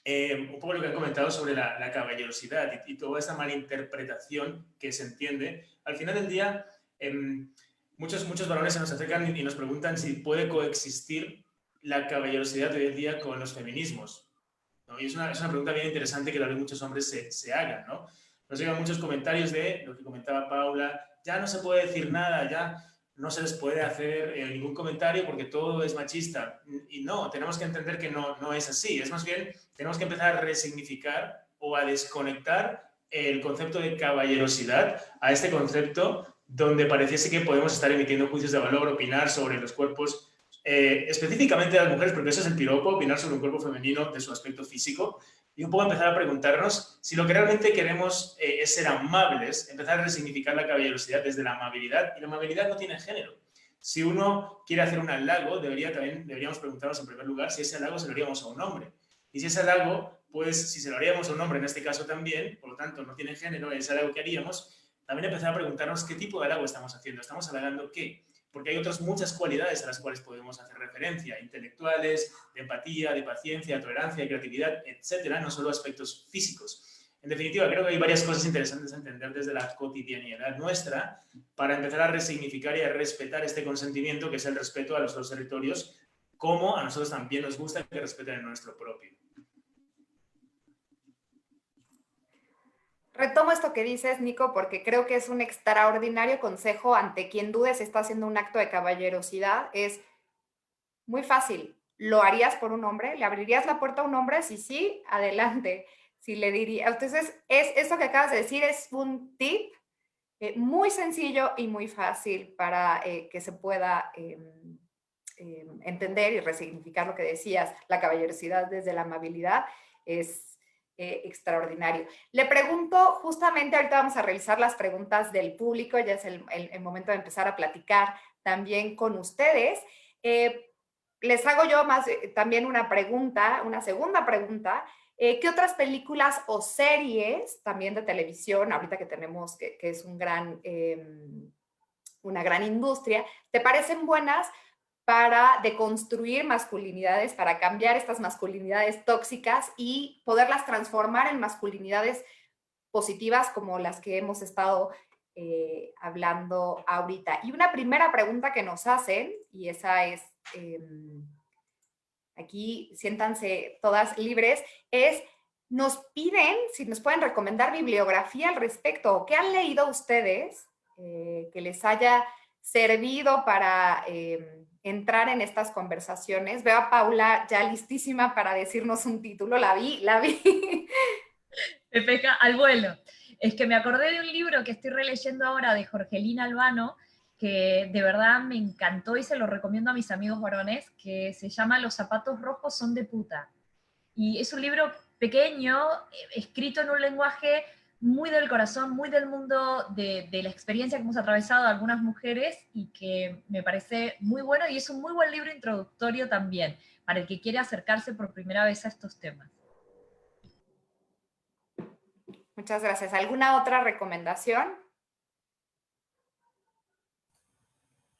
un poco lo que han comentado sobre la caballerosidad y toda esa malinterpretación que se entiende. Al final del día, muchos varones se nos acercan y nos preguntan si puede coexistir la caballerosidad de hoy en día con los feminismos, ¿no? Y es una pregunta bien interesante que tal vez muchos hombres se hagan, ¿no? Nos llegan muchos comentarios de lo que comentaba Paula, ya no se puede decir nada, ya no se les puede hacer ningún comentario porque todo es machista. Y no, tenemos que entender que no es así. Es más bien, tenemos que empezar a resignificar o a desconectar el concepto de caballerosidad a este concepto donde pareciese que podemos estar emitiendo juicios de valor, opinar sobre los cuerpos, específicamente de las mujeres, porque eso es el piropo, opinar sobre un cuerpo femenino de su aspecto físico, y un poco empezar a preguntarnos si lo que realmente queremos es ser amables, empezar a resignificar la caballerosidad desde la amabilidad, y la amabilidad no tiene género. Si uno quiere hacer un halago, deberíamos preguntarnos en primer lugar si ese halago se lo haríamos a un hombre. Y si ese halago, pues si se lo haríamos a un hombre en este caso también, por lo tanto no tiene género ese halago que haríamos, también empezar a preguntarnos qué tipo de halago estamos haciendo. ¿Estamos halagando qué? Porque hay otras muchas cualidades a las cuales podemos hacer referencia, intelectuales, de empatía, de paciencia, de tolerancia, de creatividad, etcétera, no solo aspectos físicos. En definitiva, creo que hay varias cosas interesantes a entender desde la cotidianidad nuestra para empezar a resignificar y a respetar este consentimiento que es el respeto a los dos territorios, como a nosotros también nos gusta que respeten el nuestro propio. Retomo esto que dices, Nico, porque creo que es un extraordinario consejo ante quien dude si está haciendo un acto de caballerosidad. Es muy fácil. ¿Lo harías por un hombre? ¿Le abrirías la puerta a un hombre? Si sí, adelante. Si le diría. Entonces, esto que acabas de decir es un tip muy sencillo y muy fácil para que se pueda entender y resignificar lo que decías. La caballerosidad desde la amabilidad es extraordinario. Le pregunto, justamente ahorita vamos a revisar las preguntas del público, ya es el momento de empezar a platicar también con ustedes. Les hago yo también una segunda pregunta. ¿Qué otras películas o series también de televisión, ahorita que tenemos que es una gran industria, te parecen buenas para deconstruir masculinidades, para cambiar estas masculinidades tóxicas y poderlas transformar en masculinidades positivas como las que hemos estado hablando ahorita? Y una primera pregunta que nos hacen, y esa es, aquí siéntanse todas libres, es, nos piden si nos pueden recomendar bibliografía al respecto. ¿Qué han leído ustedes que les haya servido para entrar en estas conversaciones. Veo a Paula ya listísima para decirnos un título. La vi. Me pesca al vuelo. Es que me acordé de un libro que estoy releyendo ahora de Jorgelina Albano, que de verdad me encantó y se lo recomiendo a mis amigos varones, que se llama Los zapatos rojos son de puta. Y es un libro pequeño, escrito en un lenguaje muy del corazón, muy del mundo de la experiencia que hemos atravesado algunas mujeres, y que me parece muy bueno, y es un muy buen libro introductorio también, para el que quiere acercarse por primera vez a estos temas. Muchas gracias. ¿Alguna otra recomendación?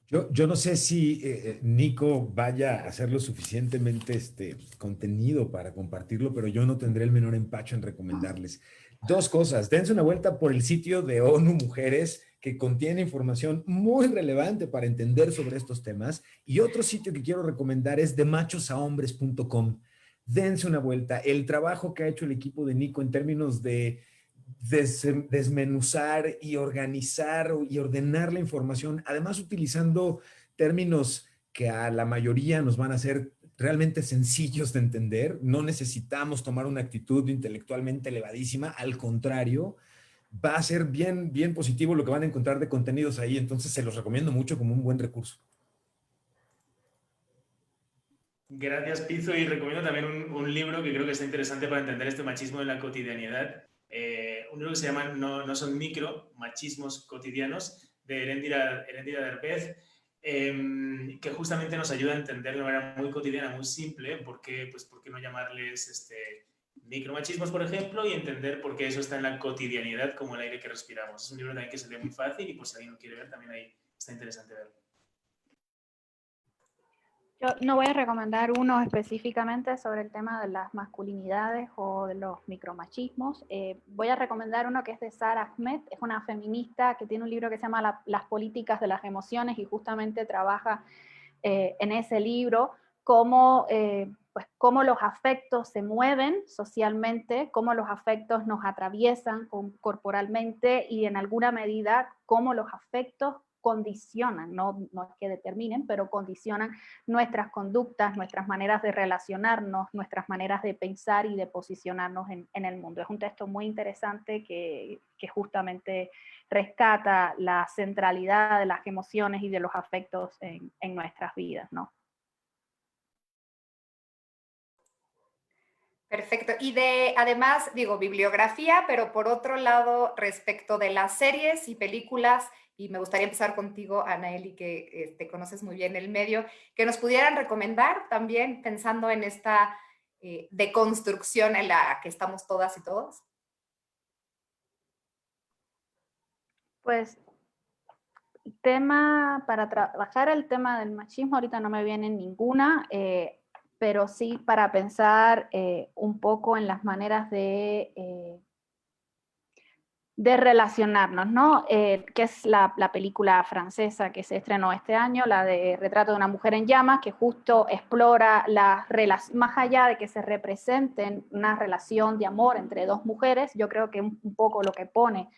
Yo no sé si Nico vaya a hacer lo suficientemente contenido para compartirlo, pero yo no tendré el menor empacho en recomendarles. Dos cosas. Dense una vuelta por el sitio de ONU Mujeres, que contiene información muy relevante para entender sobre estos temas. Y otro sitio que quiero recomendar es demachosahombres.com. Dense una vuelta. El trabajo que ha hecho el equipo de Nico en términos de desmenuzar y organizar y ordenar la información, además utilizando términos que a la mayoría nos van a ser realmente sencillos de entender. No necesitamos tomar una actitud intelectualmente elevadísima, al contrario, va a ser bien, bien positivo lo que van a encontrar de contenidos ahí, entonces se los recomiendo mucho como un buen recurso. Gracias, Pizo, y recomiendo también un libro que creo que está interesante para entender este machismo en la cotidianidad. Un libro que se llama No son micro, machismos cotidianos, de Heréndira Derbez, que justamente nos ayuda a entender de una manera muy cotidiana, muy simple, por qué no llamarles micromachismos, por ejemplo, y entender por qué eso está en la cotidianidad como el aire que respiramos. Es un libro también que se lee muy fácil y por si alguien lo quiere ver, también ahí está interesante verlo. Yo no voy a recomendar uno específicamente sobre el tema de las masculinidades o de los micromachismos. Voy a recomendar uno que es de Sara Ahmed, es una feminista que tiene un libro que se llama Las políticas de las emociones, y justamente trabaja en ese libro cómo los afectos se mueven socialmente, cómo los afectos nos atraviesan corporalmente, y en alguna medida cómo los afectos condicionan, no es que determinen, pero condicionan nuestras conductas, nuestras maneras de relacionarnos, nuestras maneras de pensar y de posicionarnos en el mundo. Es un texto muy interesante que justamente rescata la centralidad de las emociones y de los afectos en nuestras vidas, ¿no? Perfecto. Y además, bibliografía, pero por otro lado, respecto de las series y películas, y me gustaría empezar contigo, Anaeli, que te conoces muy bien el medio, que nos pudieran recomendar también, pensando en esta deconstrucción en la que estamos todas y todos. Pues, para trabajar el tema del machismo, ahorita no me viene ninguna, pero sí para pensar un poco en las maneras de relacionarnos, ¿no? Que es la película francesa que se estrenó este año, la de Retrato de una mujer en llamas, que justo explora más allá de que se representen una relación de amor entre dos mujeres. Yo creo que un poco lo que pone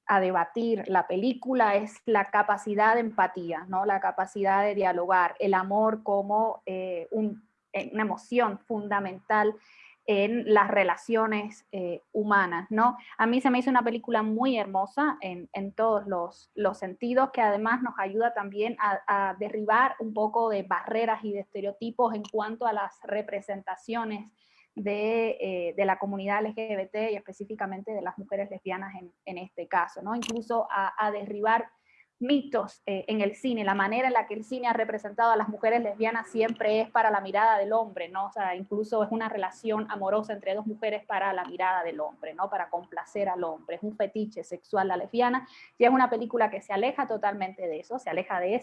a debatir la película es la capacidad de empatía, ¿no? La capacidad de dialogar, el amor como una emoción fundamental en las relaciones humanas, ¿no? A mí se me hizo una película muy hermosa en todos los sentidos, que además nos ayuda también a derribar un poco de barreras y de estereotipos en cuanto a las representaciones de la comunidad LGBT y específicamente de las mujeres lesbianas en este caso, ¿no? Incluso a derribar mitos en el cine. La manera en la que el cine ha representado a las mujeres lesbianas siempre es para la mirada del hombre, ¿no? O sea, incluso es una relación amorosa entre dos mujeres para la mirada del hombre, ¿no? Para complacer al hombre. Es un fetiche sexual la lesbiana, y es una película que se aleja totalmente de eso, se aleja de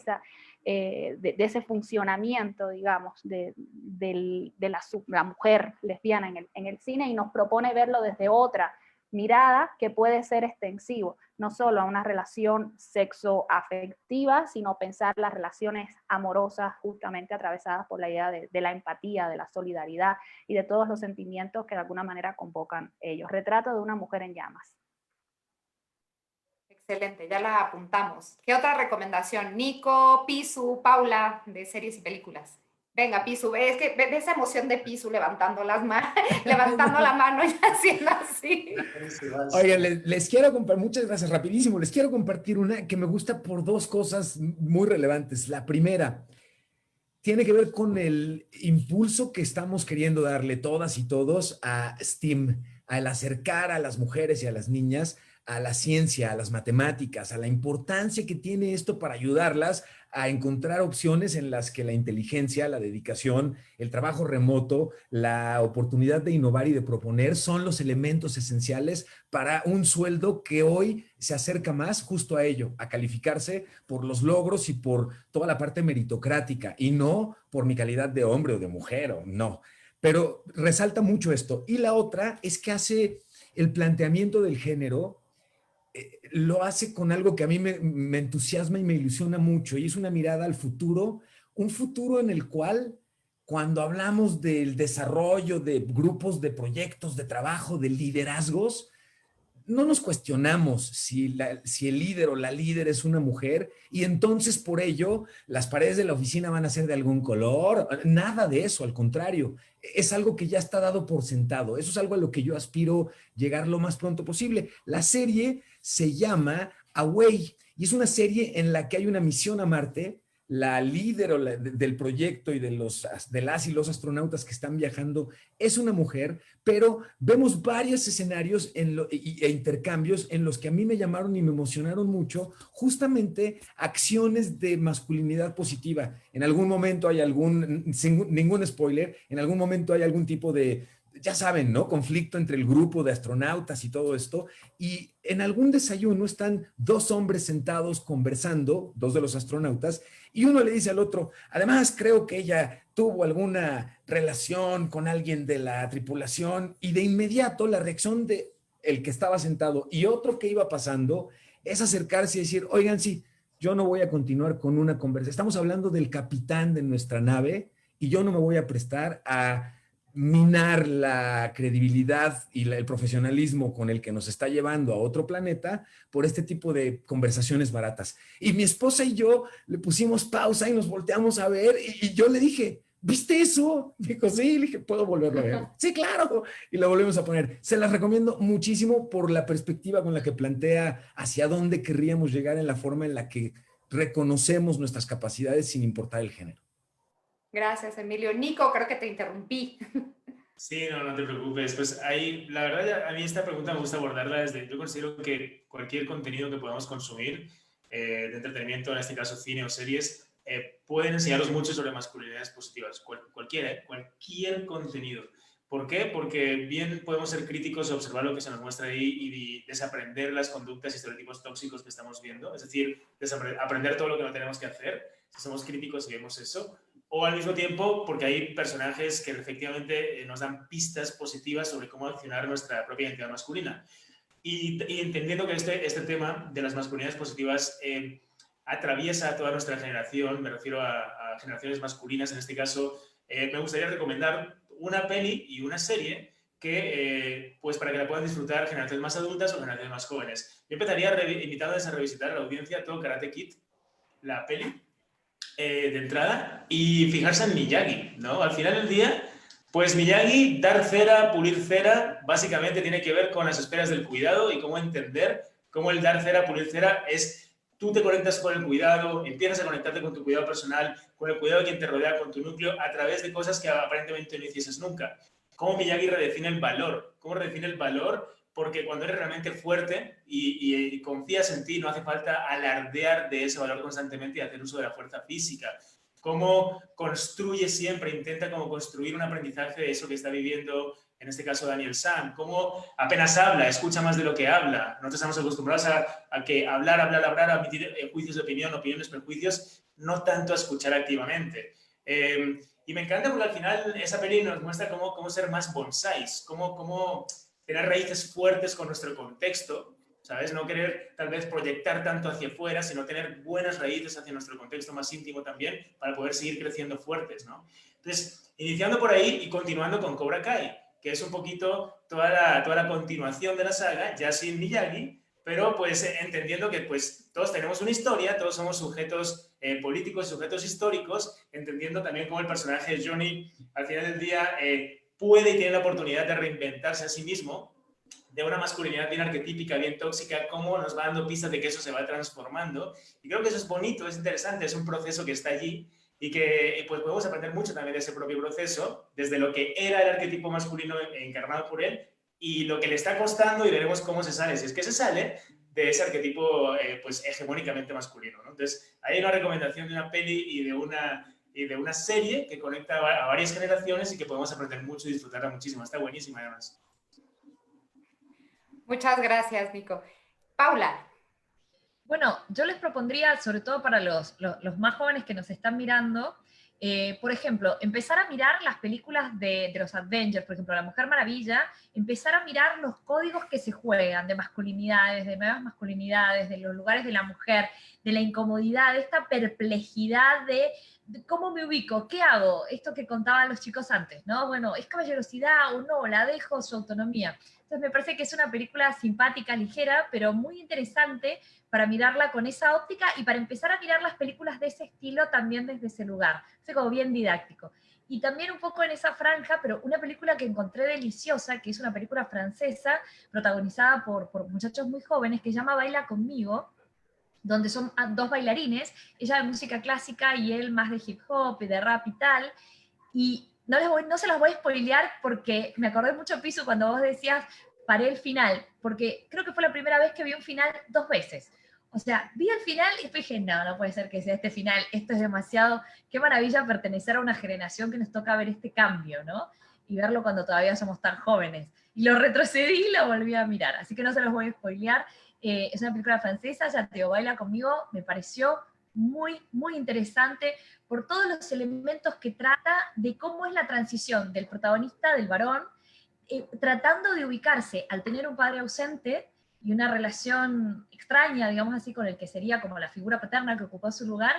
ese funcionamiento, digamos, de la mujer lesbiana en el cine, y nos propone verlo desde otra mirada que puede ser extensivo, no solo a una relación sexoafectiva, sino pensar las relaciones amorosas justamente atravesadas por la idea de la empatía, de la solidaridad y de todos los sentimientos que de alguna manera convocan ellos. Retrato de una mujer en llamas. Excelente, ya la apuntamos. ¿Qué otra recomendación? Nico, Pisu, Paula, de series y películas. Venga, Pisu, es que ve esa emoción de Pisu levantando levantando la mano y haciendo así. Oigan, les quiero compartir, muchas gracias, rapidísimo, les quiero compartir una que me gusta por dos cosas muy relevantes. La primera tiene que ver con el impulso que estamos queriendo darle todas y todos a STEAM, al acercar a las mujeres y a las niñas a la ciencia, a las matemáticas, a la importancia que tiene esto para ayudarlas a encontrar opciones en las que la inteligencia, la dedicación, el trabajo remoto, la oportunidad de innovar y de proponer son los elementos esenciales para un sueldo que hoy se acerca más justo a ello, a calificarse por los logros y por toda la parte meritocrática y no por mi calidad de hombre o de mujer, o no. Pero resalta mucho esto. Y la otra es que hace el planteamiento del género, lo hace con algo que a mí me entusiasma y me ilusiona mucho, y es una mirada al futuro, un futuro en el cual cuando hablamos del desarrollo de grupos, de proyectos, de trabajo, de liderazgos, no nos cuestionamos si el líder o la líder es una mujer y entonces por ello las paredes de la oficina van a ser de algún color. Nada de eso, al contrario. Es algo que ya está dado por sentado. Eso es algo a lo que yo aspiro llegar lo más pronto posible. La serie se llama Away y es una serie en la que hay una misión a Marte. La líder del proyecto y de las y los astronautas que están viajando es una mujer, pero vemos varios escenarios e intercambios en los que a mí me llamaron y me emocionaron mucho, justamente acciones de masculinidad positiva. En algún momento hay sin ningún spoiler, en algún momento hay algún tipo de, ya saben, ¿no? Conflicto entre el grupo de astronautas y todo esto. Y en algún desayuno están dos hombres sentados conversando, dos de los astronautas, y uno le dice al otro, además creo que ella tuvo alguna relación con alguien de la tripulación, y de inmediato la reacción de el que estaba sentado y otro que iba pasando es acercarse y decir, oigan, sí, yo no voy a continuar con una conversación. Estamos hablando del capitán de nuestra nave y yo no me voy a prestar a minar la credibilidad y el profesionalismo con el que nos está llevando a otro planeta por este tipo de conversaciones baratas. Y mi esposa y yo le pusimos pausa y nos volteamos a ver y yo le dije, ¿viste eso? Dijo, sí. Le dije, ¿puedo volverlo a ver? Sí, claro. Y lo volvemos a poner. Se las recomiendo muchísimo por la perspectiva con la que plantea hacia dónde querríamos llegar en la forma en la que reconocemos nuestras capacidades sin importar el género. Gracias, Emilio. Nico, creo que te interrumpí. Sí, no te preocupes. Pues ahí, la verdad, a mí esta pregunta me gusta abordarla desde, yo considero que cualquier contenido que podamos consumir, de entretenimiento, en este caso cine o series, pueden enseñaros mucho sobre masculinidades positivas. Cualquier contenido. ¿Por qué? Porque bien podemos ser críticos y observar lo que se nos muestra ahí y desaprender las conductas y estereotipos tóxicos que estamos viendo. Es decir, aprender todo lo que no tenemos que hacer, si somos críticos y vemos eso. O al mismo tiempo, porque hay personajes que efectivamente nos dan pistas positivas sobre cómo accionar nuestra propia identidad masculina. Y entendiendo que este tema de las masculinidades positivas atraviesa a toda nuestra generación, me refiero a generaciones masculinas en este caso, me gustaría recomendar una peli y una serie que, pues para que la puedan disfrutar generaciones más adultas o generaciones más jóvenes. Yo empezaría invitándoles a revisitar a la audiencia todo Karate Kid, la peli, de entrada, y fijarse en Miyagi, ¿no? Al final del día, pues Miyagi, dar cera, pulir cera, básicamente tiene que ver con las esferas del cuidado y cómo entender cómo el dar cera, pulir cera es, tú te conectas con el cuidado, empiezas a conectarte con tu cuidado personal, con el cuidado de quien te rodea, con tu núcleo, a través de cosas que aparentemente no hicieses nunca. Cómo Miyagi redefine el valor, porque cuando eres realmente fuerte y confías en ti, no hace falta alardear de ese valor constantemente y hacer uso de la fuerza física. Cómo construye siempre, intenta como construir un aprendizaje de eso que está viviendo, en este caso Daniel San. Cómo apenas habla, escucha más de lo que habla. Nosotros estamos acostumbrados a que hablar, a emitir juicios de opinión, opiniones, prejuicios, no tanto a escuchar activamente. Y me encanta porque al final esa peli nos muestra cómo ser más bonsáis, cómo tener raíces fuertes con nuestro contexto, ¿sabes? No querer tal vez proyectar tanto hacia afuera, sino tener buenas raíces hacia nuestro contexto más íntimo también para poder seguir creciendo fuertes, ¿no? Entonces, iniciando por ahí y continuando con Cobra Kai, que es un poquito toda la continuación de la saga, ya sin Miyagi, pero pues entendiendo que pues todos tenemos una historia, todos somos sujetos políticos, sujetos históricos, entendiendo también cómo el personaje de Johnny al final del día puede y tiene la oportunidad de reinventarse a sí mismo de una masculinidad bien arquetípica, bien tóxica, cómo nos va dando pistas de que eso se va transformando. Y creo que eso es bonito, es interesante, es un proceso que está allí y que pues podemos aprender mucho también de ese propio proceso, desde lo que era el arquetipo masculino encarnado por él y lo que le está costando, y veremos cómo se sale, si es que se sale de ese arquetipo pues hegemónicamente masculino, ¿no? Entonces, hay una recomendación de una peli y de una serie que conecta a varias generaciones y que podemos aprender mucho y disfrutarla muchísimo. Está buenísima además. Muchas gracias, Nico. Paula. Bueno, yo les propondría, sobre todo para los más jóvenes que nos están mirando, por ejemplo, empezar a mirar las películas de los Avengers, por ejemplo, La Mujer Maravilla, empezar a mirar los códigos que se juegan de masculinidades, de nuevas masculinidades, de los lugares de la mujer, de la incomodidad, de esta perplejidad de cómo me ubico, qué hago, esto que contaban los chicos antes, ¿no? Bueno, ¿es caballerosidad o no? ¿La dejo su autonomía? Entonces me parece que es una película simpática, ligera, pero muy interesante para mirarla con esa óptica y para empezar a mirar las películas de ese estilo también desde ese lugar. Es como bien didáctico. Y también un poco en esa franja, pero una película que encontré deliciosa, que es una película francesa, protagonizada por muchachos muy jóvenes, que se llama Baila Conmigo, donde son dos bailarines, ella de música clásica y él más de hip hop y de rap y tal. Y no se las voy a spoilear porque me acordé mucho, Pisu, cuando vos decías paré el final, porque creo que fue la primera vez que vi un final 2 veces. O sea, vi el final y después dije, no puede ser que sea este final, esto es demasiado, qué maravilla pertenecer a una generación que nos toca ver este cambio, ¿no? Y verlo cuando todavía somos tan jóvenes. Y lo retrocedí y lo volví a mirar, así que no se los voy a spoilear. Es una película francesa, ya te Baila Conmigo, me pareció muy, muy interesante por todos los elementos que trata de cómo es la transición del protagonista, del varón, tratando de ubicarse al tener un padre ausente y una relación extraña, digamos así, con el que sería como la figura paterna que ocupó su lugar,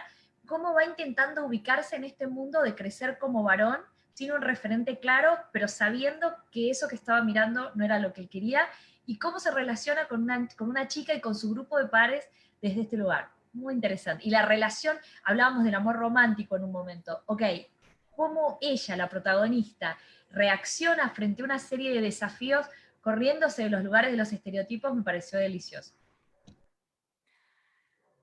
cómo va intentando ubicarse en este mundo de crecer como varón, sin un referente claro, pero sabiendo que eso que estaba mirando no era lo que él quería, y cómo se relaciona con una chica y con su grupo de pares desde este lugar. Muy interesante. Y la relación, hablábamos del amor romántico en un momento, ok, cómo ella, la protagonista, reacciona frente a una serie de desafíos corriéndose de los lugares de los estereotipos, me pareció delicioso.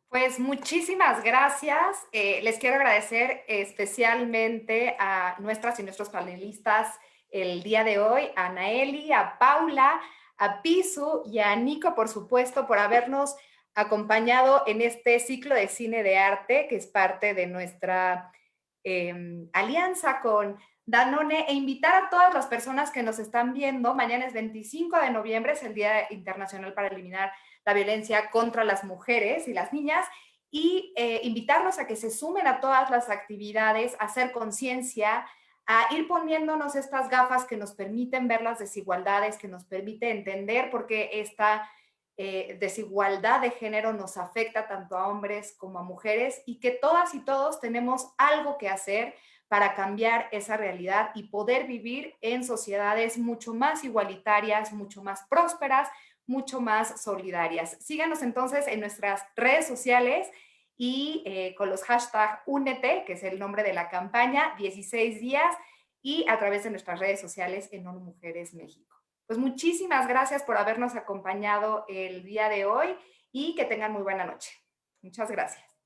Pues muchísimas gracias. Les quiero agradecer especialmente a nuestras y nuestros panelistas el día de hoy, a Anaeli, a Paula, a Pisu y a Nico, por supuesto, por habernos acompañado en este ciclo de cine de arte, que es parte de nuestra alianza con Danone, e invitar a todas las personas que nos están viendo. Mañana es 25 de noviembre, es el Día Internacional para eliminar la violencia contra las mujeres y las niñas, y invitarlos a que se sumen a todas las actividades, a hacer conciencia, a ir poniéndonos estas gafas que nos permiten ver las desigualdades, que nos permite entender por qué esta desigualdad de género nos afecta tanto a hombres como a mujeres, y que todas y todos tenemos algo que hacer para cambiar esa realidad y poder vivir en sociedades mucho más igualitarias, mucho más prósperas, mucho más solidarias. Síganos entonces en nuestras redes sociales y con los hashtag Únete, que es el nombre de la campaña, 16 días, y a través de nuestras redes sociales en ONU Mujeres México. Pues muchísimas gracias por habernos acompañado el día de hoy y que tengan muy buena noche. Muchas gracias.